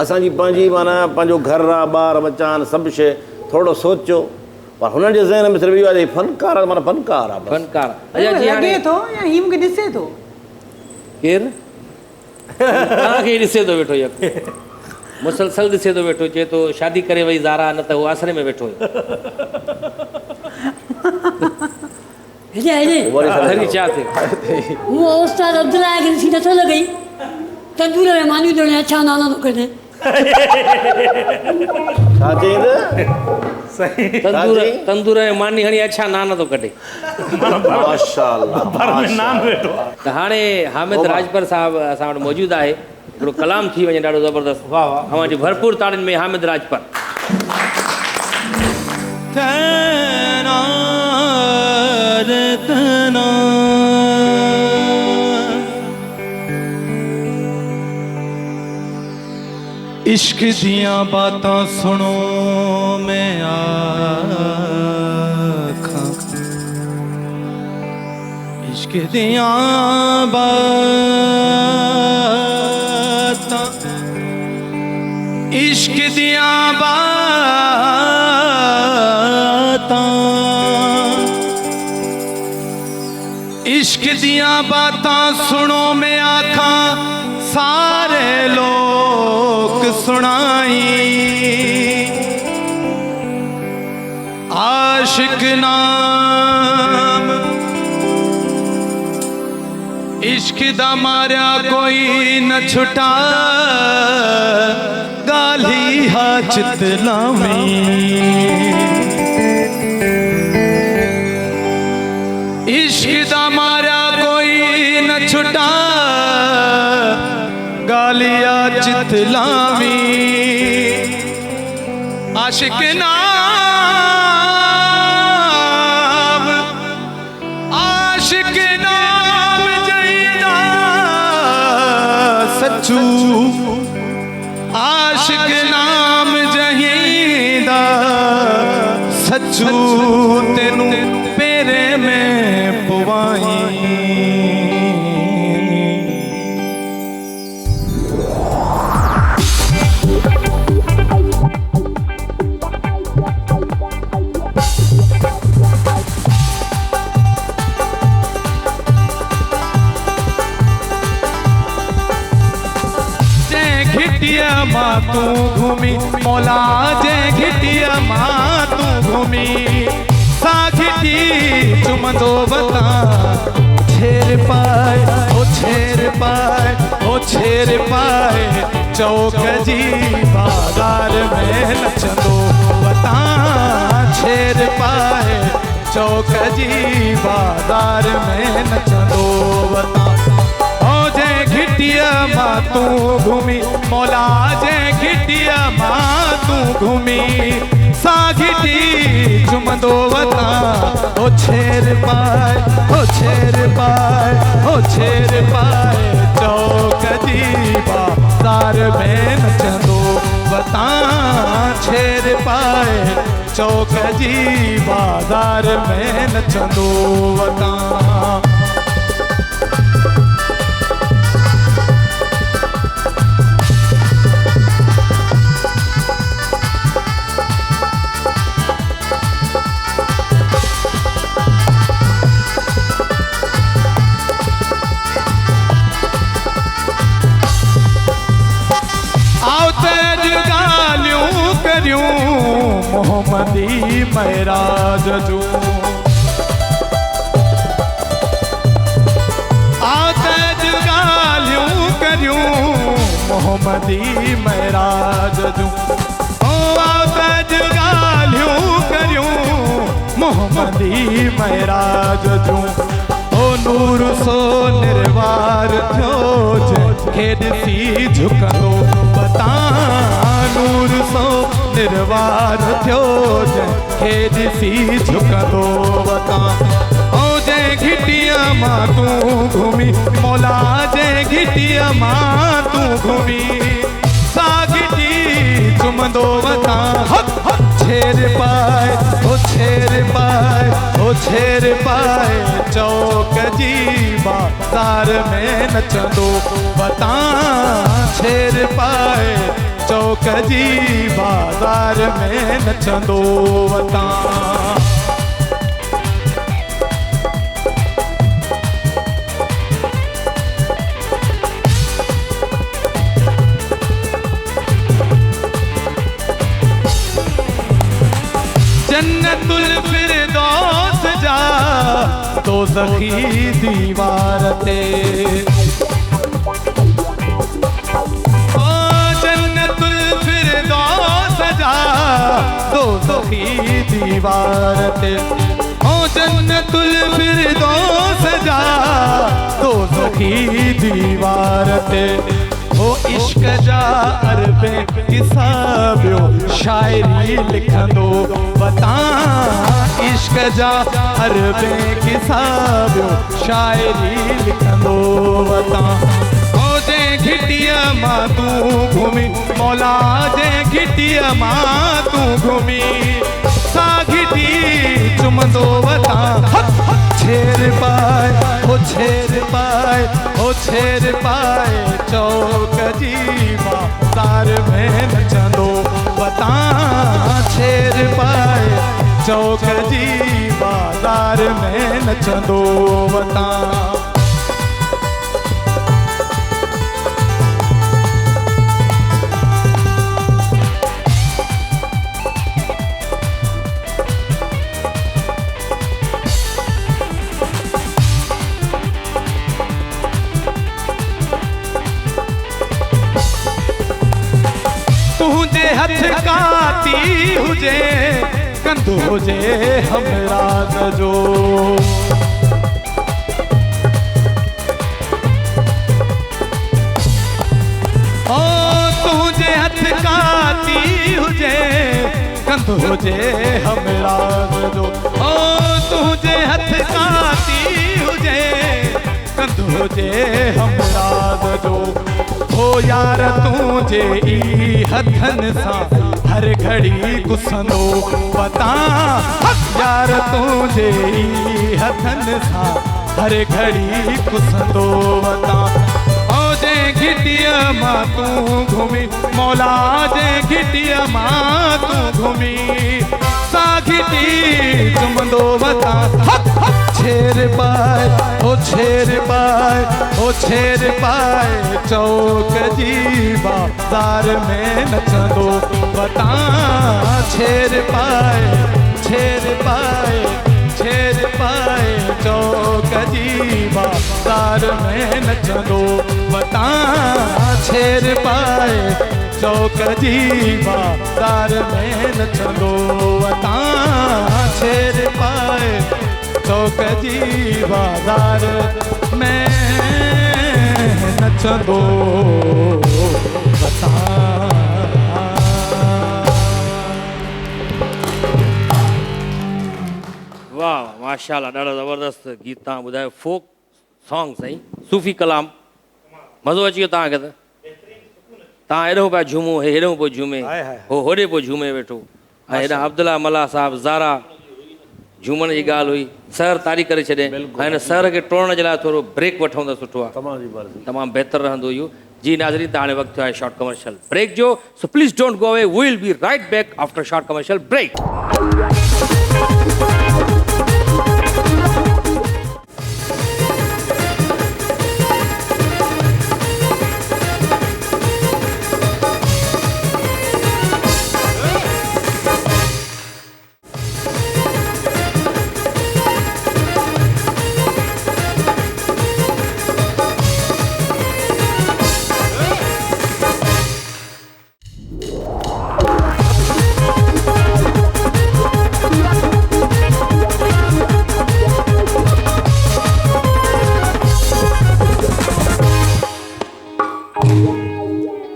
असांजी पंहिंजी माना पंहिंजो घरु आहे ॿार बच्चा आहिनि सभु शइ थोरो सोचो पर हुननि जे ज़हन में सिर्फ़ु इहो आहे फनकार आहे माना फनकार आहे बसि। फनकार अच्छा जी हाणे लॻे थो या ही मूंखे ॾिसे थो केरु तव्हांखे ॾिसे थो वेठो यको मुसलसल ॾिसे थो वेठो चए थो शादी करे वई ज़ारा न त उहो आसरे में वेठो हुयो हेॾे हेॾे वरी वरी छा थियो उहो उस्ताद अब्दुल्ला खे ॾिसी नथो लॻई तंदूर में मानियूं थो अच्छा नालो थो कढे छा चईंदे तंदूर में मानी हणी अच्छा नान थो कढे माशाअल्लाह त हाणे हामिद राजपर साहिबु असां वटि मौजूदु आहे हिकिड़ो कलाम थी वञे ॾाढो ज़बरदस्त वाह वाह अवां जी भरपूर ताड़ियुनि में हामिद राजपर इश्क दियां बातां सुनो मैं आखां इश्क दियां बातां इश्क दियां बातां इश्क दियां बातां सुनो मैं आखां सारे लोग सुनाई आशिक नाम इश्क दा मारिया कोई न छुटा गाली हाजत लावी इश्क दा मारिया कोई न छुटा गालिया चितलावी आशिक नाम जईदा सच्चू आशिक नाम जहीदा सच्चू तेनू पेरे में पुवाई माँ तू घूमी मौला जे घिटिया माँ तू घूमी सा घिटी चुमंदो बता छेर पाए ओ छेर पाए ओ छेर पाए चौक जी बाजार में नचंदो बता छेर पाए चौक जी बाजार में नचंदो बता ओ घिटिया मां तू घूमी मौला जे घिटिया मां तू घूमी सा घिटी चुमंदो वता ओ छेर पाए ओ छेर पाए ओ छेर पाए चौक जी बाज़ार में नचंदो वता छेर पाए चौक जी बाज़ार में नचंदो वता मोहम्मदी महराज जो आते गालियों करियूं मोहम्मदी महराज जो ओ आते गालियों करियूं मोहम्मदी महराज जो ओ नूर सो निर्वार थियो खेद सी झुकंदो बता नूर सो निर्वार थियो खेद सी झुकंदो बता ओ जे घिटिया मां तू घूमी मौला जे घिटिया मां तू घूमी सा घिटी चुमंदो बता छेर पाए ओ छेर पाए ओ छेर पाए चौक जी बाज़ार में नचंदो बता छेर पाए चौक जी बाज़ार में नचंदो वता जन्नतुल फिरदौस जा दो सखी दीवार ते दो सखी दीवार ते ओ जन्नतुल फिरदौस जा दो सखी दीवार ते ओ इश्क जा अरबे किसाबियो शायरी लिखंदो बता इश्क जा अरबे किसाबियो शायरी लिखंदो बता ओ जे घिटिया मां तू घूमी मौला जे घिटिया मां तू घूमी सा घिटी चुमंदो वता छेर पाए ओ छेर पाए ओ छेर पाए चौक जी बाज़ार में नचंदो वता छेर पाए चौक जी बाज़ार में नचंदो वता तुझे हथ काती हुजे कंध हुजे हमराज जो ओ तुझे हथ काती हुजे कंध हुजे हमराज जो ओ तुझे हथ काती हुजे कंध हुजे हमराज जो ओ यार तुझे ई हथन सा हर घड़ी गुसंदो बता यार तुझे ई हथन सा हर घड़ी गुसंदो बता ओ जे घिटिया मां तू घूमी मौला जे घिटिया मां तू घूमी सा घिटी चुमंदो बता छेर पाए ओ छेर पाए ओ छेर पाए चौक जी बाज़ार में नचंदो बता छेर पाए चौक जी बाज़ार में नचंदो बता छेर पाए चौक जी बाज़ार में नचंदो बता छेर पाए चौक जी बाज़ार में नचंदो वाह माशाल्लाह, ॾाढो ज़बरदस्त गीत तव्हां ॿुधायो, फोक सॉन्ग साईं, सूफ़ी कलाम, मज़ो अची वियो तव्हांखे त? तव्हां हेॾो पिया झूमो, हे हेॾो पियो झूमे, हो होॾे पियो झूमे वेठो, ऐं हेॾा अब्दुल्ला मल्ला साहिबु ज़ारा झूमण जी ॻाल्हि हुई, सर तारी करे छॾे, ऐं हिन सर खे टोड़ण जे लाइ थोरो ब्रेक वठूं त सुठो आहे, तमामु बहितरु रहंदो इहो। जी नाज़रीन, त हाणे वक़्तु आहे शॉर्ट कमर्शियल ब्रेक जो, so please don't go away, we will be right back after short commercial break.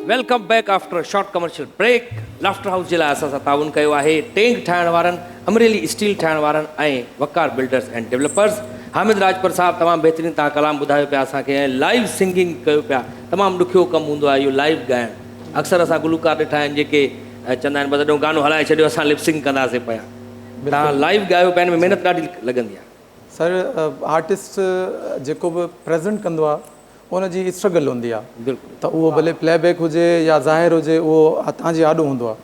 Welcome back after short commercial break. Laughter house जे लाइ असां सां ताउन कयो आहे टेंक ठाहिण वारनि, अमरेली स्टील ठाहिण वारनि ऐं Waqar builders and developers. Hamid Rajpar साहब तमामु बहितरीनु तव्हां कलाम ॿुधायो पिया असांखे, ऐं लाइव सिंगिंग कयो पिया, तमामु ॾुखियो कमु हूंदो आहे इहो लाइव ॻाइणु। अक्सर असां गुलूकार ॾिठा आहिनि जेके चवंदा आहिनि बसि एॾो गानो हलाए छॾियो असां लिपसिंग कंदासीं पिया, तव्हां लाइव ॻायो पिया, हिन में महिनत ॾाढी लॻंदी आहे। सर आर्टिस्ट जेको बि प्रेज़ेंट कंदो आहे उनजी स्ट्रगल हूंदी आहे, त उहो भले प्लेबैक हुजे या ज़ाहिर हुजे, उहो तव्हांजी आॾो हूंदो आहे।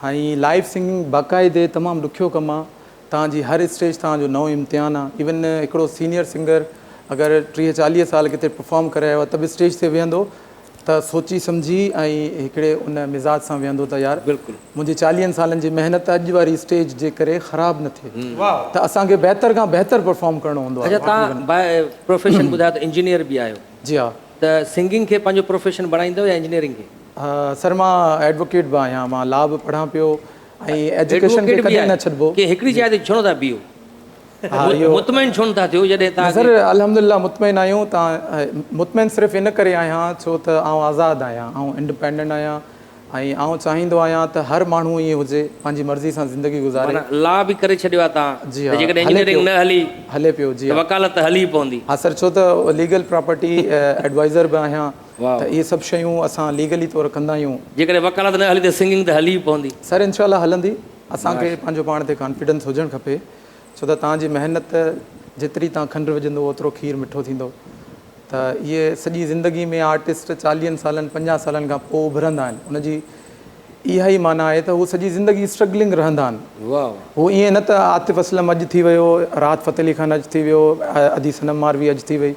ऐं लाइव सिंगिंग बाक़ाइदे तमामु ॾुखियो कमु आहे, तव्हांजी हर स्टेज तव्हांजो नओं इम्तिहान आहे। इवन हिकिड़ो सीनियर सिंगर अगरि 30-40 साल किथे परफॉर्म करे आयो आहे त बि स्टेज ते वेहंदो त सोची सम्झी ऐं हिकिड़े उन मिज़ाज सां वेहंदो त यार बिल्कुलु मुंहिंजी 40 सालनि जी महिनत अॼु वारी स्टेज जे करे ख़राबु न थिए, त असांखे बहितर खां बहितर परफॉर्म करिणो हूंदो आहे। अच्छा, तव्हां प्रोफेशन ॿुधायो त इंजीनियर बि आहियो? जी हा। त सिंगिंग खे पंहिंजो प्रोफेशन बणाईंदव या इंजीनियरिंग खे? सर मां एडवोकेट बि आहियां, मां लॉ बि पढ़ां पियो ऐं एजुकेशन खे कॾहिं न छॾिबो। की हिकिड़ी जाइ ते छो था बीहो? मुतमइन छो नथा थियो जॾहिं तव्हां? सर अल्हम्दुलिल्लाह मुतमइन आहियूं। तव्हां मुतमइन सिर्फ़ु इन करे आहियां छो त आउं आज़ादु आहियां, आउं इंडिपेंडेंट आहियां ऐं आउं चाहींदो आहियां त हर माण्हू ईअं हुजे, पंहिंजी मर्ज़ी सां ज़िंदगी गुज़ारे। लॉ बि करे छॾियो आहे तव्हां? जी हा। जेकॾहिं इंजीनियरिंग न हले पियो जी वकालत हली पवंदी? हा सर, छो त लीगल प्रॉपर्टी एडवाइज़र बि आहियां, त इहे सभु शयूं असां लीगली तौरु कंदा आहियूं। जेकॾहिं वकालत न हली त सिंगिंग त हली पवंदी? सर इंशाल्लाह हलंदी। असांखे पंहिंजो पाण ते कॉन्फिडेंस हुजणु खपे, छो त तव्हांजी महिनत जेतिरी तव्हां खंडु विझंदो ओतिरो खीर मिठो थींदो। त इहे सॼी ज़िंदगी में आर्टिस्ट 40 सालनि 50 सालनि खां पोइ उभरंदा आहिनि, उनजी इहा ई माना आहे त उहो सॼी ज़िंदगी स्ट्रगलिंग रहंदा आहिनि। हू ईअं न त आतिफ़ असलम अॼु थी वियो, राहत फ़तेह अली खान अॼु थी वियो, अदी सनम मारवी अॼु थी वई,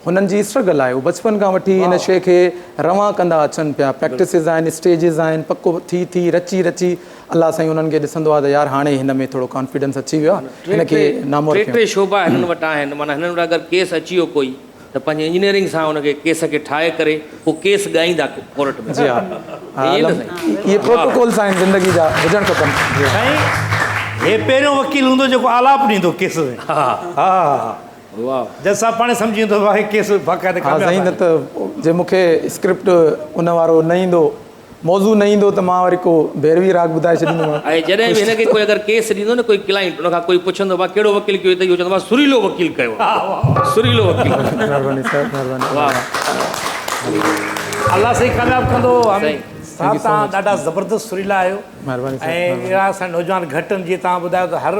हुननि जी स्ट्रगल आहे। उहो बचपन खां वठी हिन शइ खे रवां कंदा अचनि पिया, प्रैक्टिसिस आहिनि, स्टेजिस आहिनि, पको थी रची अलाह साईं उन्हनि खे ॾिसंदो आहे त यार हाणे हिन में थोरो कॉन्फिडेंस अची वियो आहे, हिनखे नामो टे शोभा हिननि वटि आहिनि। माना हिननि वटि अगरि केस अची वियो कोई त पंहिंजी इंजीनियरिंग सां हुनखे केस खे ठाहे करे पोइ केस ॻाईंदा कोर्ट में। जी हा, इहे प्रोटोकॉल्स आहिनि ज़िंदगी जा, हुजणु खपनि। हे पहिरियों वकील हूंदो जेको आलाप ॾींदो केस में। हा हा वाह, जज साहब पाण सम्झी वेंदो आहे केस बाक़ाइदे। हा साईं, न त जे मूंखे स्क्रिप्ट उन वारो न ईंदो, मौज़ू न ईंदो त मां वरी को भैरवी राग ॿुधाए छॾींदोमांव। ऐं जॾहिं बि हिनखे कोई अगरि केस ॾींदो न कोई क्लाइंट, उनखां कोई पुछंदो आहे कहिड़ो वकील कयो त इहो चवंदो आहे सुरीलो वकील कयो, सुरीलो वकील। महिरबानी सर, महिरबानी। वाह, अल्लाह सही कामयाबु कंदो। साहब तव्हां ॾाढा ज़बरदस्त सुरीला आहियो। महिरबानी। ऐं अहिड़ा असां नौजवान घटि आहिनि, जीअं तव्हां ॿुधायो त हर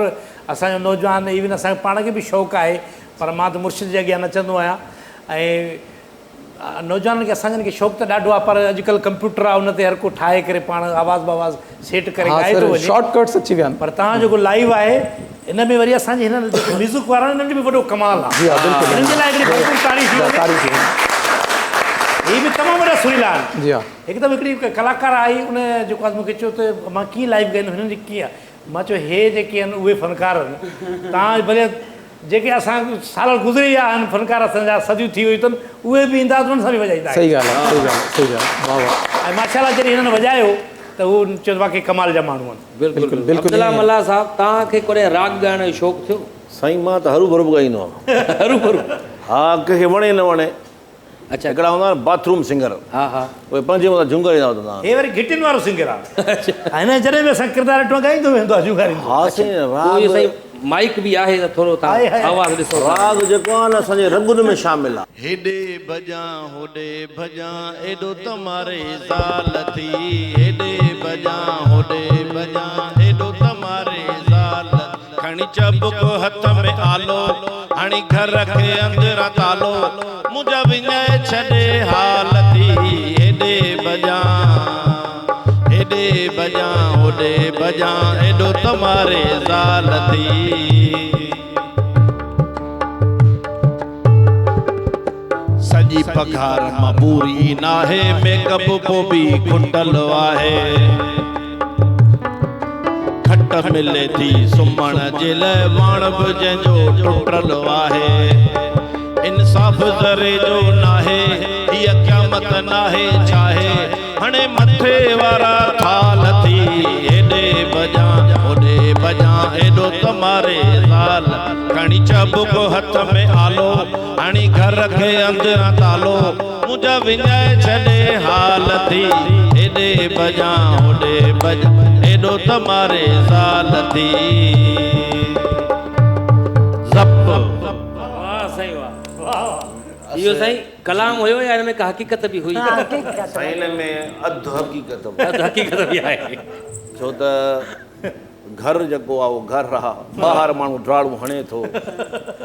असांजो नौजवान, इवन असांखे पाण खे बि शौक़ु आहे, पर मां त मुर्शिद जे अॻियां नचंदो आहियां। ऐं नौजवाननि खे असांजनि खे शौक़ु त ॾाढो आहे, पर अॼुकल्ह कंप्यूटर आहे, उन ते हर को ठाहे करे पाण आवाज़ बावाज़ सेट करे ॻाए थो वञे, शॉर्टकट्स अची विया आहिनि। पर तव्हां जेको लाइव आहे इन में वरी असांजे हिननि जेके म्यूज़िक वारा आहिनि हिननि जो बि वॾो कमाल आहे। हिननि जे लाइ हिकिड़ी तारीफ़ ही बि तमामु वॾा सुरीला आहिनि। जी हा। हिकदमि हिकिड़ी कलाकार आई, उन जेको आहे मूंखे चयो त मां कीअं लाइव ॻाईंदुमि, हिननि जी कीअं? मां चयो हे जेके आहिनि उहे फ़नकार आहिनि, तव्हां भले जेके असां साल गुज़री विया आहिनि फ़नकार असांजा सदियूं थी वयूं अथनि, उहे बि ईंदा उन्हनि सां बि वॼाईंदा। सही ॻाल्हि आहे, सही ॻाल्हि आहे, सही ॻाल्हि आहे। वाह वाह। ऐं माशाल्लाह जॾहिं हिननि वॼायो त उहो चयो वाक़ई कमाल जा माण्हू आहिनि। बिल्कुलु बिल्कुलु। अब्दुल्ला मल्ला साहब, तव्हांखे कॾहिं राग ॻाइण जो शौक़ु थियो? साईं मां त हरू भरू ॻाईंदो आहियां। हरू भरू? हा, कंहिंखे वणे न वणे, अच्छा। हिकिड़ा हूंदा आहिनि बाथरूम सिंगर, हा हा उहे पंहिंजे मथां झुंगर ईंदा हूंदा। हे वरी घिटियुनि वारो सिंगर आहे। हिन जॾहिं बि असां किरदार ॾिठो ॻाईंदो वेंदो आहे जुगारींदो। हा साईं, कोई राग साईं माइक बि आहे त थोरो आहे, आहे। तव्हां आवाज़ ॾिसो। राग जेको आहे न असांजे रगुन में शामिल आहे। हेॾे भॼां होॾे भॼां एॾो तमारे ज़ाल थी, हेॾे भॼां होॾे भॼां एॾो तमारे ज़ाल, खणी चबुक हथ में आलो, हाणी घर खे अंदरां तालो, मुंहिंजा विञाए छॾे हाल थी, हेॾे भॼां हेॾे भॼां होॾे भॼां एॾो तमारे ज़ाल थी। सॼी पघार मां पूरी नाहे, मेकअप पोइ बि खुटल आहे, खट मिले थी सुम्हण जे लाइ वण बि जंहिंजो टुटल आहे, इंसाफ़ ज़रे जो नाहे, हीअ क़यामत नाहे छाहे, हाणे मथे वारा थाल थी, हेॾे भॼां होॾे भॼां एॾो तमारे ज़ाल, खणी चबुक हथ में आलो, हाणी घर खे अंदरां तालो, मुंहिंजा विञाए छॾे हाल थी, हेॾे भॼां होॾे भॼां एॾो तमारे ज़ाल थी। ज़प वाह साईं वाह। इहो साईं कलाम हुयो या हिन में का हक़ीक़त बि हुई? साईं हिन में अधु हक़ीक़त बि, हक़ीक़त बि आहे। छो त घर जेको आहे उहो घर आहे, ॿाहिरि माण्हू ड्राड़ू हणे थो,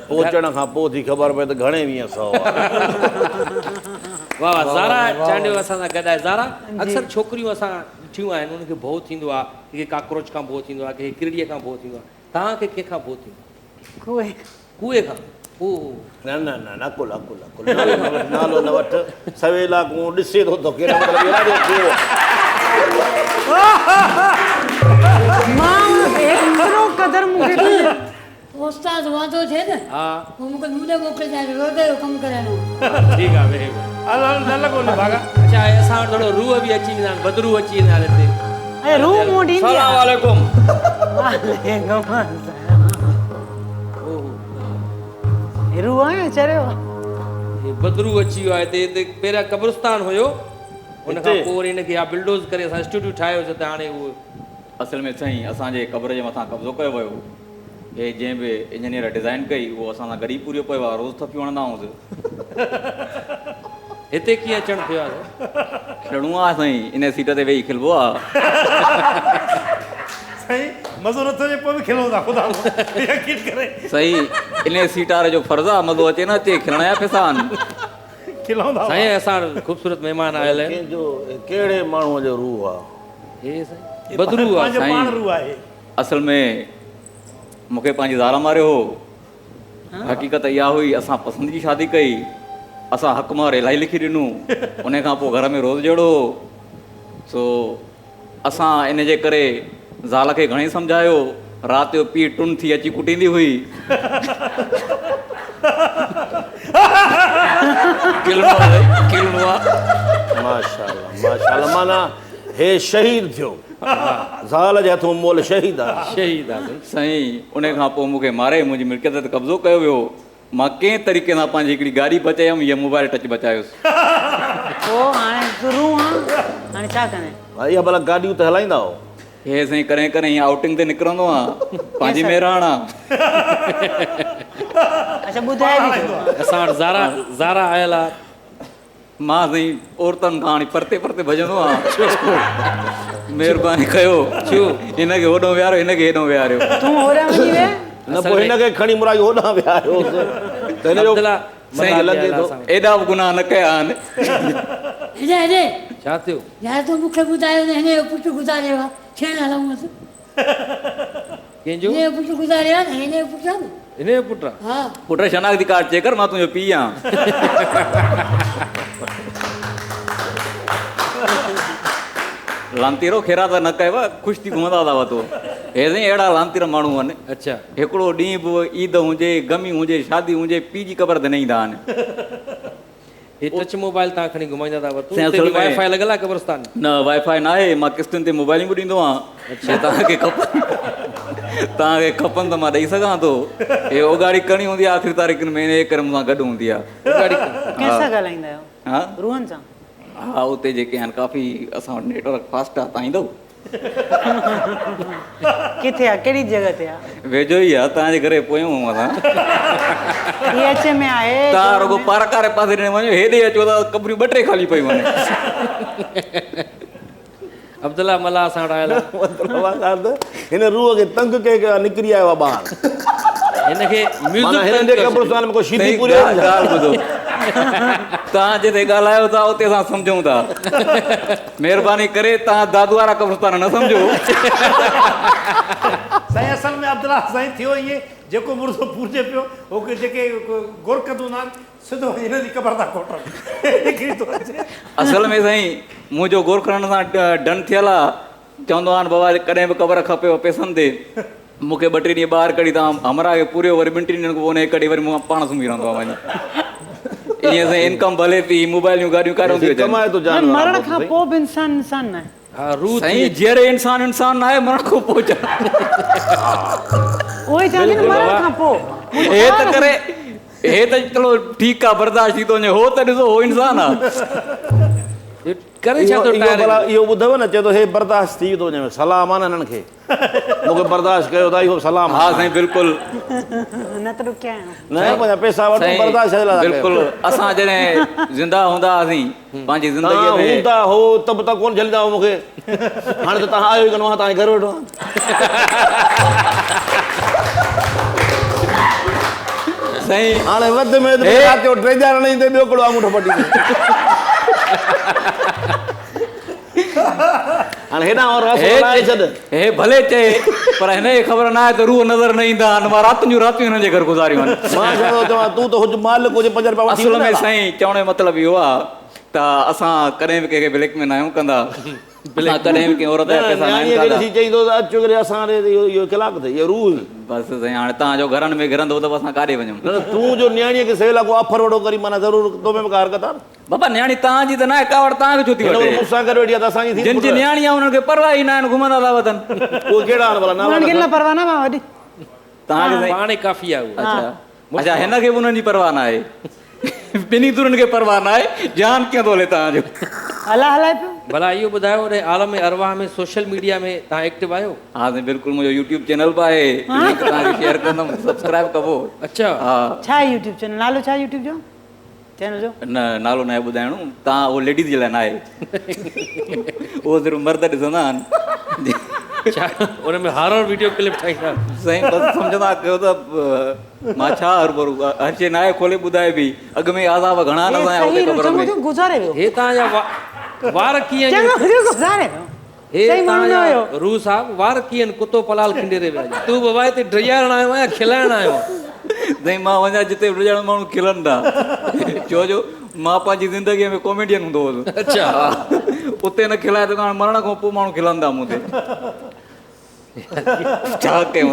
पहुचण खां पोइ थी ख़बर पए त घणे 20 आहे। वाह वाह। ज़ारा चांडियो असां सां गॾु आहे। ज़ारा, अक्सर छोकिरियूं असां ॾिठियूं आहिनि, उनखे भउ थींदो आहे, कंहिंखे काक्रोच खां भउ थींदो आहे, कंहिंखे किरड़ीअ खां भउ थींदो आहे, तव्हांखे कंहिंखां भउ थींदो? कुए खां? न न न नकुल अकुल अकुल नालो न वठ, सवेला को ॾिसे थो त कहिड़ा कदर मूंखे उस्ताद वांदो थिए न, हा पोइ मूंखे मुंडे मोकिलिजांइ, रोड जो कमु कराइणो। ठीकु आहे, वेही हल हल न लॻो न भागा। अच्छा, असां वटि थोरो रूह बि अची वेंदा आहिनि, बदरू अची वेंदा आहिनि हिते। ऐं रूह मूं ॾींदी आहे। सलाम वालेकुम। रूह आहे चरियो बदरू अची वियो आहे हिते। पहिरियां कब्रिस्तान हुयो, उन खां पोइ वरी हिनखे या बिल्डोज़ करे असां स्टूडियो ठाहियोसीं, त हाणे उहो असल में साईं असांजे क़ब्र जे मथां कब्ज़ो कयो वियो, हे जंहिं बि इंजीनियर डिज़ाइन कई उहो असां सां गॾु ई पूरो पियो आहे, रोज़ु थपियूं हणंदा हुआसीं। हिते कीअं अचणु थियो आहे? खिलणो आहे साईं, इन सीट ते वेही खिलबो आहे। साईं मज़ो नथो अचे पोइ बि खिलूं था, ख़ुदा यकीन करे। साईं इन सीट वारे जो फर्ज़ु आहे, मज़ो अचे न अचे, खिलण जा पैसा आहिनि। खिलूं था साईं असां ख़ूबसूरत महिमान आयल आहिनि। कंहिंजो कहिड़े माण्हूअ जो रूह आहे? हे साईं बदरू आहे पंहिंजो साईं। पाण रूह आहे। असल में मूंखे पंहिंजी ज़ाल मारियो हो, हक़ीक़त इहा हुई, असां पसंदि जी शादी कई, असां हक़ मार इलाही लिखी ॾिनूं, उन खां पोइ घर में रोज़ जहिड़ो हो, सो असां इन जे करे ज़ाल खे घणेई सम्झायो, राति जो पीउ टुन थी अची कुटींदी हुई। माशाअल्लाह माशाअल्लाह, माना हे शहीद थियो, ज़ाल जे हथों मोल शहीद आहे। शहीद आहे साईं उन खां पोइ मूंखे मारे मुंहिंजी मिल्कियत ते कब्ज़ो कयो वियो, मां कंहिं तरीक़े सां पंहिंजी हिकिड़ी गाॾी बचायमि, इहा मोबाइल टच बचायोसि। पोइ हाणे रूह आहे, हाणे छा करें? इहा भला गाॾियूं त हलाईंदा हो? हे साईं कॾहिं कॾहिं हीअं आउटिंग ते निकिरंदो आहे, पंहिंजी महिराण आहे। अच्छा ॿुधाए बि थो। असां वटि ज़ारा आयल आहे। मां साईं औरतुनि खां हाणे परते परते भॼंदो आहियां, महिरबानी कयो, छो हिनखे होॾो विहारियो, हिनखे हेॾो विहारियो। तूं होॾां वञी वे न पोइ हिनखे खणी मुराई होॾां विहारियोसि त हिनजो साईं लॻे थो एॾा बि गुनाह न कया आहिनि। हेॾे हेॾे छा थियो? यार तूं मूंखे ॿुधायो न हिन जो पुटु गुज़ारियो आहे, थियण हलूंसि। कंहिंजो? हिन जो पुटु गुज़ारियो आहे न, हिन जो पुटु आहे न। हिन जो पुटु आहे? हा पुट शनाख्ती कार्ड चेक कर, मां तुंहिंजो पीउ आहियां। लांतीरो खेरा त न कयो, ख़ुशि थी घुमंदा हुआ तो। हे साईं अहिड़ा लांतीर माण्हू आहिनि, अच्छा हिकिड़ो ॾींहुं बि ईद हुजे, गमी हुजे, शादी हुजे, पीउ जी क़बर ते न ईंदा आहिनि। हे टच मोबाइल तव्हां खणी घुमाईंदा था वठो, साईं असल में वाईफाई लॻल आहे कब्रिस्तान? न वाईफाई न आहे, मां किस्तुनि ते मोबाइलियूं बि ॾींदो आहियां, तव्हांखे खपनि त मां ॾेई सघां थो। हे उगाड़ी करणी हूंदी आहे आख़िरी तारीख़ में, इन करे मूंसां गॾु हूंदी आहे। कंहिंसां ॻाल्हाईंदा आहियो? हा रूहनि सां हा उते जेके आहिनि काफ़ी असां वटि नेटवर्क फास्ट आहे, तव्हां ईंदव? किथे आहे, कहिड़ी जॻह ते आहे? वेझो ई आहे, तव्हांजे घरे पोयूं असां। DH में आहे? तव्हां रुगो पारकारे पासे ॾिने वञो, हेॾे अचो त कमरियूं 2-3 खाली पयूं आहिनि। अब्दुल्ला मला असां वटि आयल आहे। हिन रूह खे तंग के निकिरी आयो आहे ॿाहिरि। हिनखे माना हिन जे कब्रिस्तान में को शीदी नहीं, पूरी ॻाल्हि ॿुधो, तव्हां जिते ॻाल्हायो था उते असां सम्झूं था। महिरबानी करे तव्हां दादू वारा कब्रिस्तान न सम्झो। साईं असल में अब्दुल्ला साईं थियो इहे जेको मुर्दो पूजे पियो हो जेके गोरकंद हूंदा आहिनि सिधो हिन जी क़बर था कोटनि। असल में साईं मुंहिंजो गोरखनि सां डन थियल आहे, चवंदो आहे बाबा कॾहिं बि क़बर खपेव पैसनि ते मूंखे 2-3 ॾींहं ॿाहिरि कढी तव्हां हमरा खे पूरियो, वरी 2-3 ॾींहंनि खां पोइ कढी वरी मूं पाण सुम्ही रहंदो आहे वञी। ईअं साईं इनकम भले थी, मोबाइलियूं गाॾियूं काॾूं थी अचनि। कमाए थो जान मरण खां पोइ बि इंसान इंसान न आहे। हा रूह साईं जहिड़े इंसान इंसान न आहे, मरण खां पोइ उहो ई चवां थी न, मरण खां पोइ हे त करे हे त चलो ठीकु आहे बर्दाश्त थी थो वञे, हो त ॾिसो हो इंसान आहे। करे छा थो भला इहो ॿुधव न, चए थो हे बर्दाश्त थी थो वञे, सलाम आहे न हिननि खे, मूंखे बर्दाश्त कयो था, इहो सलाम हा साईं बिल्कुलु। न त ॾुकिया आहियूं। न पंहिंजा पैसा वठो, साईं, बर्दाश्त छा लाइ था कयो? बिल्कुलु असां जॾहिं ज़िंदा हूंदा हुआसीं पंहिंजी ज़िंदगीअ में हूंदा हो तब तक कोन झलंदा हो मूंखे, हाणे त तव्हां आयो ई कोन, तव्हांजे घर वेठो साईं। हाणे वधि में वधि राति जो 3-4 न ईंदे, ॿियो कहिड़ो अंगूठो पटी हाणे हेॾां और छॾ हे भले चए पर हिन खे ख़बर न आहे त रूह नज़र न ईंदा आहिनि, मां रातियूं हिननि जे घर गुज़ारियूं आहिनि। मां चवंदो चवां तूं त हुज मालिक हुजे 5 रुपया वठी असल में साईं चवण जो मतिलबु इहो आहे त असां कॾहिं बि कंहिंखे ब्लैक में न आहियूं कंदा, कॾहिं बि कंहिं औरत जा पैसा न आहियूं कंदा। चईंदो त अचो करे असां इहो कलाक ते इहो रूह बसि साईं हाणे तव्हांजो घरनि में घिरंदो त असां काॾे वञूं? न तूं जो न्याणीअ खे सवेल को ऑफर वठो करी, माना ज़रूरु तो में कार कंदा बाबा न्याणी तव्हांजी त न आहे, कावड़ तव्हांखे छो थी वठे? मूंसां गॾु वेठी आहे त असांजी जिन जी न्याणी आहे उन्हनि खे परवाह ई न आहिनि, घुमंदा था वञनि। उहे कहिड़ा आहिनि भला? उन्हनि खे न परवाह न मां वॾी तव्हांखे पाणे काफ़ी आहे उहो। अच्छा हिनखे बि उन्हनि जी परवाह न आहे, ॿिन्ही तुरनि खे परवाह न आहे, जान कीअं थो हले तव्हांजो? हलाए पियो। भला इहो ॿुधायो होॾे आलम अरवाह में सोशल मीडिया में तव्हां एक्टिव आहियो? हा साईं बिल्कुलु, मुंहिंजो यूट्यूब चैनल बि आहे, लिंक तव्हांखे शेयर कंदुमि, सब्सक्राइब कबो। अच्छा हा छा आहे यूट्यूब चैनल? नालो छा आहे यूट्यूब जो चैनल जो? न नालो न आहे ॿुधाइणो, तव्हां उहो लेडीज़ जे लाइ न आहे, उहो सिर्फ़ु मर्द ॾिसंदा आहिनि। छा उन में हॉरर वीडियो क्लिप ठाहींदा? साईं बसि सम्झंदा कयो त मां छा हर हर शइ न आहे खोले ॿुधाए बि, अॻ में आज़ाब घणा न आया हुते ख़बर में। गुज़ारे वियो। हे तव्हांजा वार कीअं आहिनि? गुज़ारे वियो। हे तव्हांजा रूह साहब वार कीअं आहिनि? कुतो पलाल खिंडेरे विया तूं बाबा हिते ड्रियारण आयो आहियां खिलाइण आयो साईं मां वञा जिते ड्रियारण माण्हू खिलनि था, छो जो मां पंहिंजी ज़िंदगीअ में कॉमेडियन हूंदो हुउसि। अच्छा उते न खिलाए त हाणे मरण खां पोइ माण्हू खिलंदा मूं ते। छा कयूं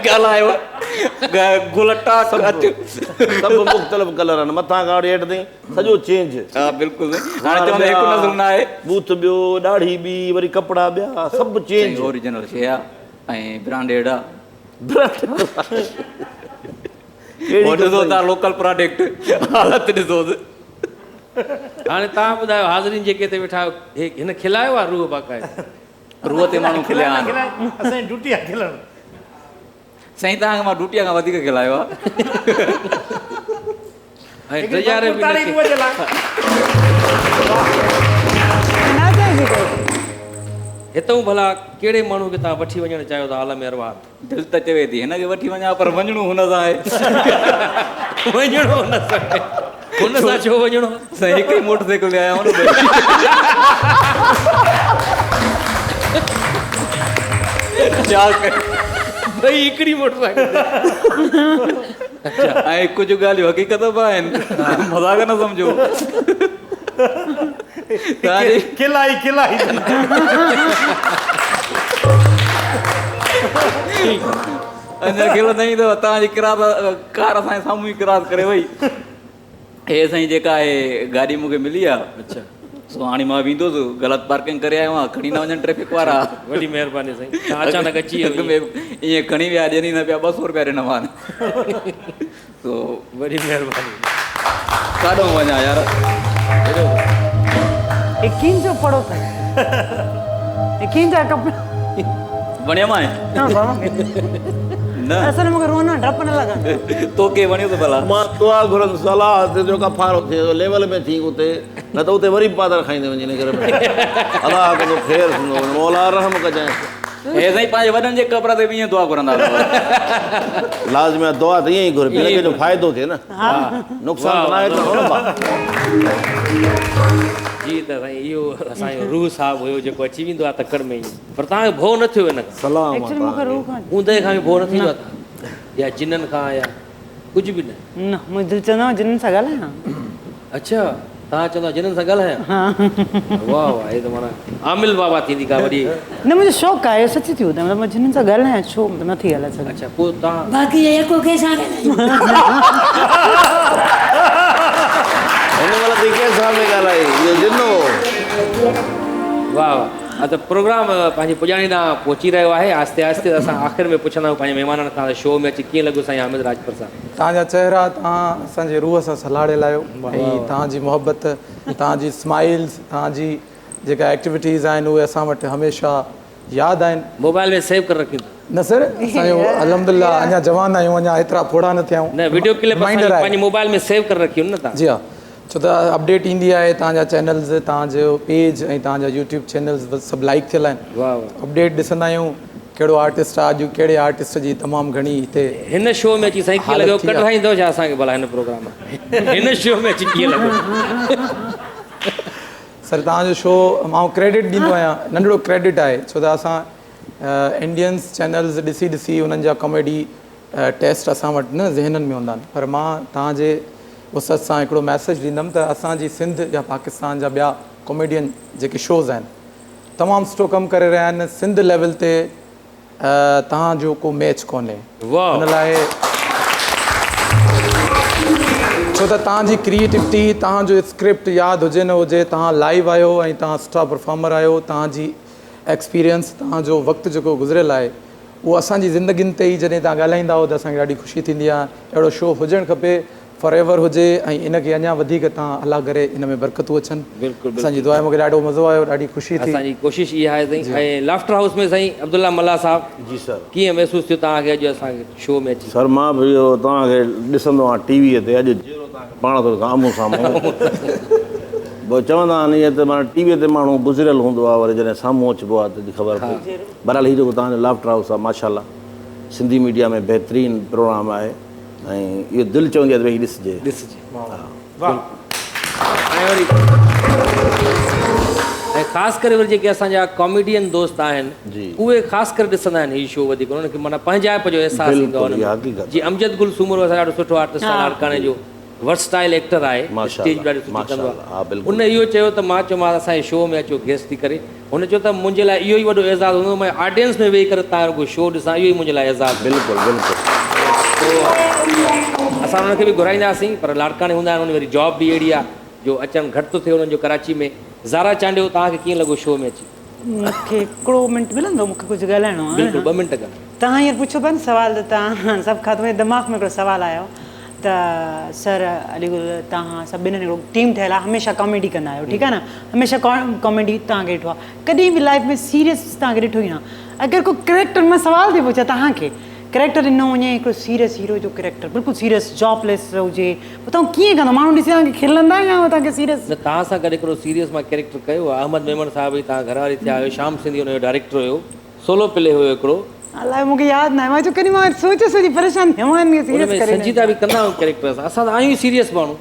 ॻाल्हायो गुलटा सभु मुख़्तलिफ़ कलर आहिनि, मथां खां वठी हेठि ताईं सॼो चेंज। हा बिल्कुलु हाणे चवंदा हिकु नज़र न आहे, बूथ ॿियो, दाढ़ी ॿी, वरी कपिड़ा ॿिया, सभु चेंज ओरिजिनल शइ आहे ऐं ब्रांडेड आहे। ॾिसो था लोकल प्रोडक्ट हालत ॾिसोसि। हाणे तव्हां ॿुधायो हाज़रीन जेके हिते वेठा हिन खिलायो आहे रूह बाक़ाइदा? रूह ते माण्हू खिलिया आहिनि असांजी ड्यूटी आहे खिलण। साईं तव्हांखे मां ड्यूटीअ खां वधीक खिलायो आहे। ऐं ड्रियारे बि हितां भला कहिड़े माण्हू खे तव्हां वठी वञणु चाहियो था आलम अरवाह? दिलि त चवे थी हिनखे वठी वञा, पर वञिणो हुन सां आहे। वञिणो हुन सां छो वञिणो? साईं हिकु ई मोटरसाइकिल ते आया आहियूं न। छा भई हिकिड़ी मोटरसाइकिल ऐं कुझु ॻाल्हियूं हक़ीक़त बि आहिनि, मज़ाक न सम्झो। खिलाई अञा खिल न ईंदव, तव्हांजी किरात कार असांजे साम्हूं ई किरात करे वई। हे साईं जेका आहे गाॾी मूंखे मिली आहे, अच्छा सो हाणे मां वेंदुसि, ग़लति पार्किंग करे आयो आहियां, खणी न वञनि ट्रैफिक वारा। वॾी महिरबानी साईं, अचानक अची ईअं खणी विया, ॾियनि न पिया, 200 रुपया ॾिना सो वॾी महिरबानी। काॾों वञा यार। यकीन जो पढ़ो था यकीन जा कपड़ा वणियो मां हाँ बाबा न असल में रोना डप न लगा तोखे वणियो त भला मां दुआ घुरनि सलाह ते जो कफ़ारो थिए लेवल में थी उते न त उते वरी पादर खाईंदे वञे इन करे अलाह कंदो ख़ैर थींदो मौला रहम कजांइ हे साईं पंहिंजे वॾनि जे क़ब्र ते बि ईअं दुआ घुरंदा हुआ। लाज़मी आहे दुआ त ईअं ई घुरिजे हिन खे जो फ़ाइदो थिए न नुक़सानु न आहे करिणो न भाउ। जी त साईं इहो असांजो रूह साहिबु हुयो जेको अची वेंदो आहे तकड़ में ई पर तव्हांखे भउ न थियो हिन खां सलाम एक्चुअली मूंखे रूह खां ऊंदहि खां बि भउ न थींदो आहे या जिननि खां या कुझु बि न न मुंहिंजो दिलि चवंदो आहे जिन्हनि सां ॻाल्हायां अच्छा तव्हां चवंदा जिननि सां ॻाल्हायां वाह वाह हे त माना आमिल बाबा थींदी का वॾी न मुंहिंजो शौक़ु आहे सची थी ॿुधायां मतिलबु मां जिन्हनि सां ॻाल्हायां छो मतिलबु नथी ॻाल्हाए सघां अच्छा पोइ तव्हां बाक़ी ये एको के साथ हिन महिल ती कंहिं में ॻाल्हाई इहो जिनो वाह वाह हा त प्रोग्राम पंहिंजी पुॼाणी ॾांहुं पहुची रहियो आहे आहिस्ते आहिस्ते असां आख़िर में पुछंदा आहियूं पंहिंजे महिमाननि खां शो में अची कीअं लॻो साईं हामिद राजपूत साहब तव्हांजा चेहरा तव्हां असांजे रूह सां सलाड़ियल आहियो ऐं तव्हांजी मोहबत तव्हांजी स्माइल्स तव्हांजी जेका एक्टिविटीज़ आहिनि उहे असां वटि हमेशह यादि आहिनि मोबाइल में सेव करे रखियो न सर असांजो अलहमदिल्ला अञा जवान आहियूं अञा एतिरा फोड़ा न थिया न वीडियो क्लिप रिमाइंडर आहे पंहिंजे मोबाइल में सेव करे रखियो न तव्हां जी हा छो त अपडेट ईंदी आहे तव्हांजा चैनल्स तव्हांजो पेज ऐं तव्हांजा यूट्यूब चैनल्स सभु लाइक थियल आहिनि वाह वाह अपडेट ॾिसंदा आहियूं कहिड़ो आर्टिस्ट आहे अॼु कहिड़े आर्टिस्ट जी तमामु घणी हिते हिन शो में अची साईं कीअं हालत लॻो थी आहे। कढाईंदो छा असांखे भला हिन प्रोग्राम में हिन शो में अची कीअं लॻो सर तव्हांजो शो मां क्रेडिट ॾींदो आहियां नंढिड़ो क्रेडिट आहे छो त असां इंडियंस चैनल्स ॾिसी ॾिसी उन्हनि जा कॉमेडी टेस्ट असां वटि न ज़हननि में हूंदा आहिनि पर मां तव्हांजे वसत सां हिकिड़ो मैसेज ॾींदुमि त असांजी सिंध या पाकिस्तान जा ॿिया कॉमेडियन जेके शोज़ आहिनि तमामु सुठो कमु करे रहिया आहिनि सिंध लेवल ते तव्हांजो को मैच कोन्हे वाह हुन लाइ छो त तव्हांजी क्रिएटिविटी तव्हांजो स्क्रिप्ट यादि हुजे न हुजे तव्हां लाइव आहियो ऐं तव्हां सुठा परफॉर्मर आहियो तव्हांजी एक्सपीरियंस तव्हांजो वक़्तु जेको गुज़िरियल आहे उहो असांजी ज़िंदगीनि ते ई जॾहिं तव्हां ॻाल्हाईंदा हो त असांखे ॾाढी ख़ुशी थींदी आहे अहिड़ो शो हुजणु खपे फॉर एवर हुजे ऐं इनखे अञा वधीक तव्हां अला करे इन में बरकतूं अचनि बिल्कुलु असांजी दुआ मूंखे ॾाढो मज़ो आयो ॾाढी ख़ुशी थी असांजी कोशिशि इहा आहे साईं ऐं लाफ्टर हाउस में साईं अब्दुल्ला मल्ला साहब जी सर कीअं महसूसु थियो तव्हांखे अॼु असांखे शो में अची सर मां बि इहो तव्हांखे ॾिसंदो आहियां टीवीअ ते अॼु जहिड़ो तव्हांखे पाण थो साम्हूं साम्हूं पोइ चवंदा आहिनि ईअं त माना टीवीअ ते माण्हू गुज़िरियल हूंदो आहे वरी जॾहिं साम्हूं अचिबो आहे तॾहिं ख़बर पए बहरहाल हीउ जेको तव्हांजो लाफ्टर हाउस आहे माशाल्लाह सिंधी मीडिया में बहितरीनु प्रोग्राम आहे ऐं इहो दिलि चवंदी आहे त भई ॾिसजे ऐं वरी ऐं ख़ासि करे वरी जेके असांजा कॉमेडियन दोस्त आहिनि जी उहे ख़ासि करे ॾिसंदा आहिनि हीउ शो वधीक उन्हनि खे माना पंहिंजाइप जो अहसासु ईंदो आहे बिल्कुलु इहा हक़ीक़त जी अमजद गुल सूमर असां ॾाढो सुठो आर्टिस्ट आहे लाड़काणे जो वर्सटाइल एक्टर आहे स्टेज ॾाढी सुठी कंदो आहे उन इहो चयो त मां चयोमांसि असांजे शो में अचो गेस्ट थी करे हुन चयो त मुंहिंजे लाइ इहो ई वॾो एज़ाज़ु हूंदो मां ऑडियंस में वेही करे तव्हां रुॻो शो ॾिसां इहो ई मुंहिंजे लाइ एज़ाज़ु बिल्कुलु बिल्कुलु असां हुनखे बि घुराईंदासीं पर लाड़काणे हूंदा आहिनि उन वरी जॉब बि अहिड़ी आहे जो अचणु घटि थो थिए हुननि जो कराची में ज़ारा चांडियो तव्हांखे कीअं लॻो शो में अची मूंखे हिकिड़ो मिंट मिलंदो मूंखे कुझु ॻाल्हाइणो आहे बिल्कुलु 2 मिंट ॻाल्हि तव्हां हींअर पुछो पिया न सुवाल त तव्हां सभु खां मुंहिंजे दिमाग़ में हिकिड़ो सुवालु आयो त सर अलीगुल तव्हां सभु ॿिन्हिनि हिकिड़ो टीम ठहियल आहे हमेशह कॉमेडी कंदा आहियो ठीकु आहे न हमेशह कॉमेडी तव्हांखे ॾिठो आहे कॾहिं बि लाइफ में सीरियस तव्हांखे ॾिठो ई न अगरि को करेक्टर मां सुवाल थी पुछां तव्हांखे करेक्टर ॾिनो वञे हिकिड़ो सीरियस हीरो जो करेक्टर बिल्कुलु सीरियस जॉबलेस हुजे पोइ तव्हां कीअं कंदो माण्हू ॾिसी तव्हांखे खिलंदा या तव्हांखे सीरियस न तव्हां सां गॾु हिकिड़ो सीरियस मां कैरेक्टर कयो आहे अहमद मेमन साहिब ई तव्हां घरवारी थिया आहियो श्याम सिंधी हुनजो डायरेक्टर हुयो सोलो प्ले हुयो हिकिड़ो अलाए मूंखे यादि न आहे मां चयो कॾहिं मां सोची परेशान थियां सीरियस संजीदा बि कंदा आहियूं कैरेक्टर असां त आहियूं सीरियस माण्हू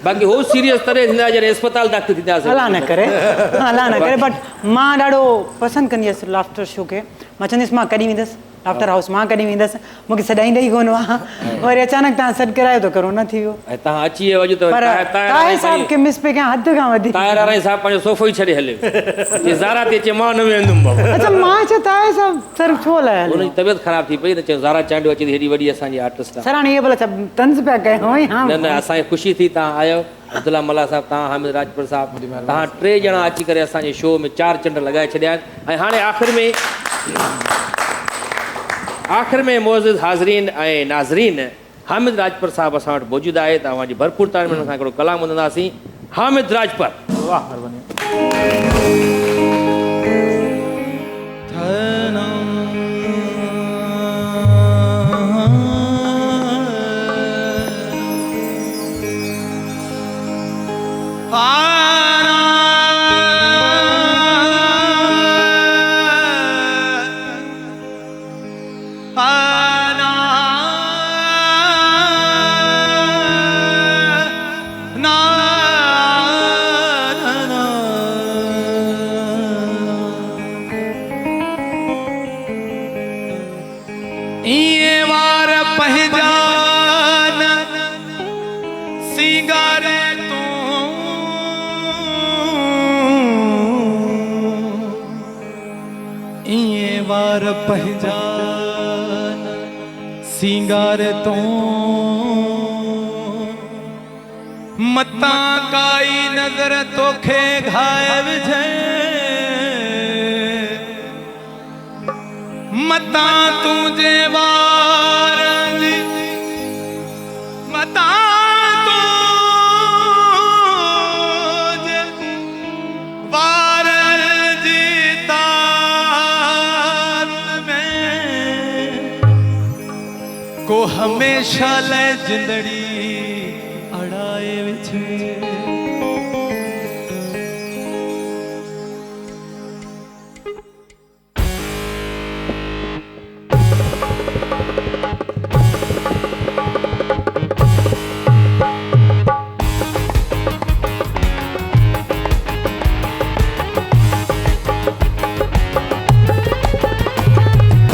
बाक़ी हो सीरियस तॾहिं थींदा जॾहिं अस्पताल दाख़िल थींदासीं अलाह न करे बट मां ॾाढो पसंदि कंदी हुअसि लाफ्टर शो खे मां चवंदी हुअसि मां कॾहिं वेंदसि लाफ्टर हाउस मां कॾहिं वेंदसि मूंखे सॾाईंदा ई कोन हुआ वरी अचानक तव्हां सॾु करायो त कोरोना थी वियो ऐं तव्हां अची वियो अॼु पर ताए साहिब खे मिस पे कयां हद खां वधीक ताहिर वारा साहिब पंहिंजो सोफ़ो ई छॾे हलियो जीअं ज़ारा ते अचे मां न वेंदुमि बाबा अच्छा मां चयो ताए साहिब सर छो लाइ हुनजी तबियत ख़राबु थी पई त चयो ज़ारा चांडियो अचे हेॾी वॾी असांजी आर्टिस्ट आहे सर हाणे इहे भला तंज़ पिया कयो हा न न असांखे ख़ुशी थी तव्हां आयो अब्दुल्ला मल्ला साहिब तव्हां हामिद राजपूत साहिब तव्हां 3 ॼणा अची करे असांजे शो में 4 चंड लॻाए छॾिया आहिनि ऐं हाणे आख़िर में मोअज़्ज़िज़ हाज़रीन ऐं नाज़रीन हामिद राजपूत साहिब असां वटि मौजूदु आहे तव्हांजी भरपूर तारीफ़ में असां हिकिड़ो कलाम ॿुधंदासीं हामिद राजपत। वाह महिरबानी। ये वार पहचान सिंगारे तू ये वार पहचान सिंगारे तू मता काई नजर तोखे घायल छे मता तुझे वार मता तुझे वार जीता में को हमेशा ले जिंदड़ी अड़ाए विछे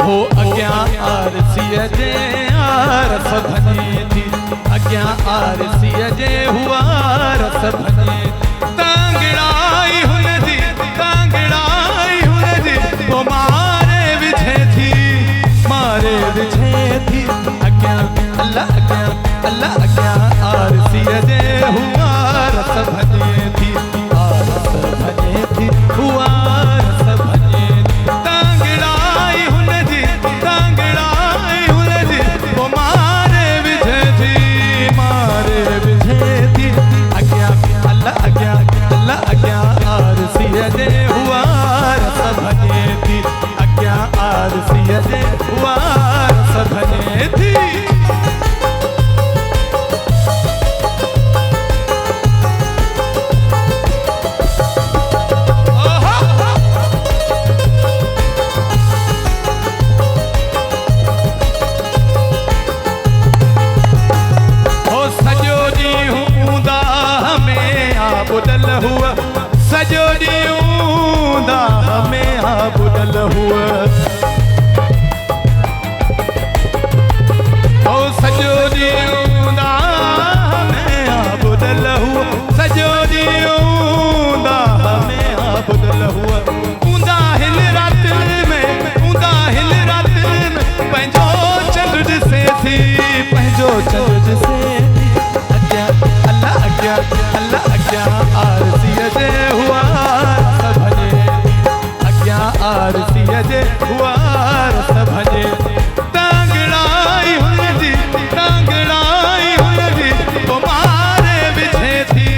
हो अग्ञा आरसीअ जे आरस भने थी अग्ञा आरसीअ जे हुआ रस भने तांगड़ाई हुन जी वो मारे विझे थी अग्ञा अल्लाह अग्ञा आरसीअ जे हुआ रस भने थी हुआ रस भने तांगड़ाई हुन जी वो मारे विझे थी अग्ञा अल्लाह आरसीअ जे हुआ रस भने थी अग्ञा आरसीअ जे हुआ रस भने थी बुदल हुआ सजो ॾींहुं में आ बुदल हुआ ओ सजो ॾींहुं में आ बुदल हुआ सजो ॾींहुं में आ बुदल हुआ ऊंदा हिल रात में पंहिंजो चंड ॾिसे थी पंहिंजो चंड ॾिसे अग्ञा आरसीअ जे हुआ रस भने अग्ञा आरसीअ जे हुआ रस भने तांगड़ाई हुन जी वो मारे विझे थी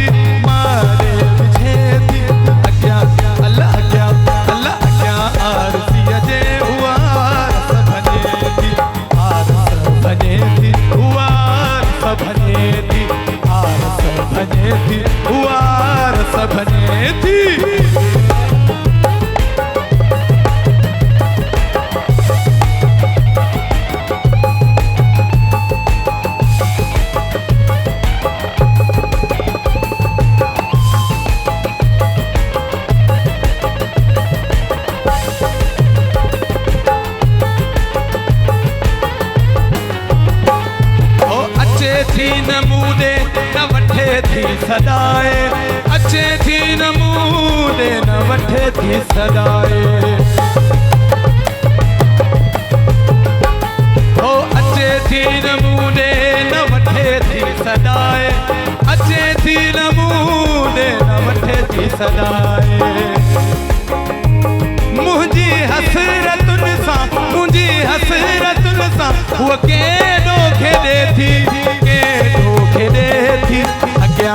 अग्ञा अल्लाह आरसीअ जे हुआ रस भने थी हुआ रस भने थी भने थी हुआ रस भने थी थी नमूदे न वठे थी सदाए अचे थी नमूदे न वठे थी सदाए ओ अचे थी नमूदे न वठे थी सदाए अचे थी नमूदे न वठे थी सदाए मुंहिंजी हसरतुनि सां उहा केॾो खेॾे थी अग्ञा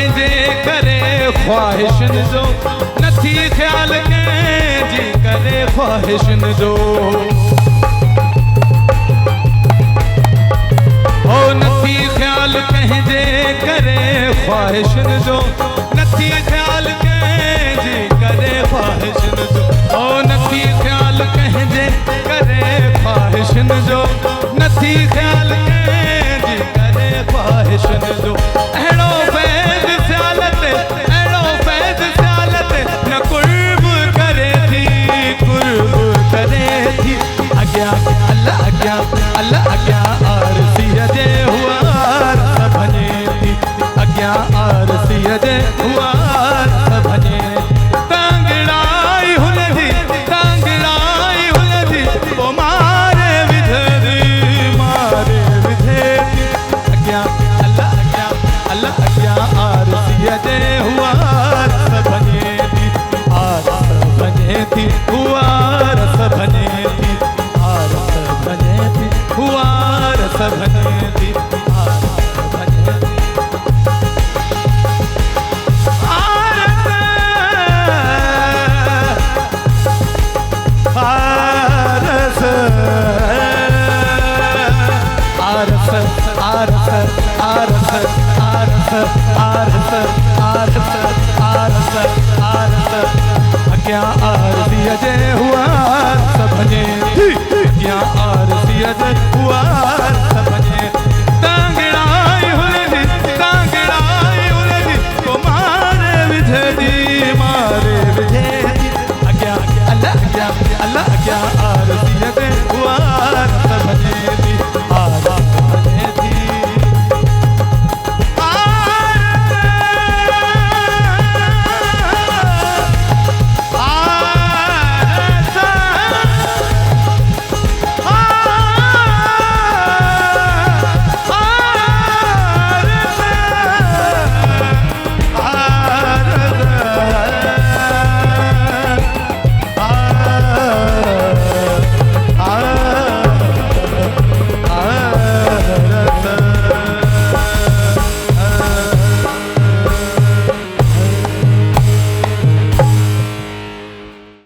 कंहिंजे करे ख्वाहिशनि जो नथी ख़्याल कंहिंजे करे ख्वाहिशनि जो ओ नथी ख़्याल कंहिंजे करे ख्वाहिशनि जो नथी ख़्याल कंहिंजे करे ख्वाहिशनि जो ओ नथी ख़्याल कंहिंजे करे ख्वाहिशनि जो नथी ख़्याल कंहिंजे करे ख्वाहिशनि जो अहिड़ो फैज़ ख़्यालत अहिड़ो फैज़ ख़्यालत न कुर्ब करे थी अॻियां अल्लाह अॻियां आरसीअ जे हुआ भञे थी अॻियां आरसीअ जे हुआ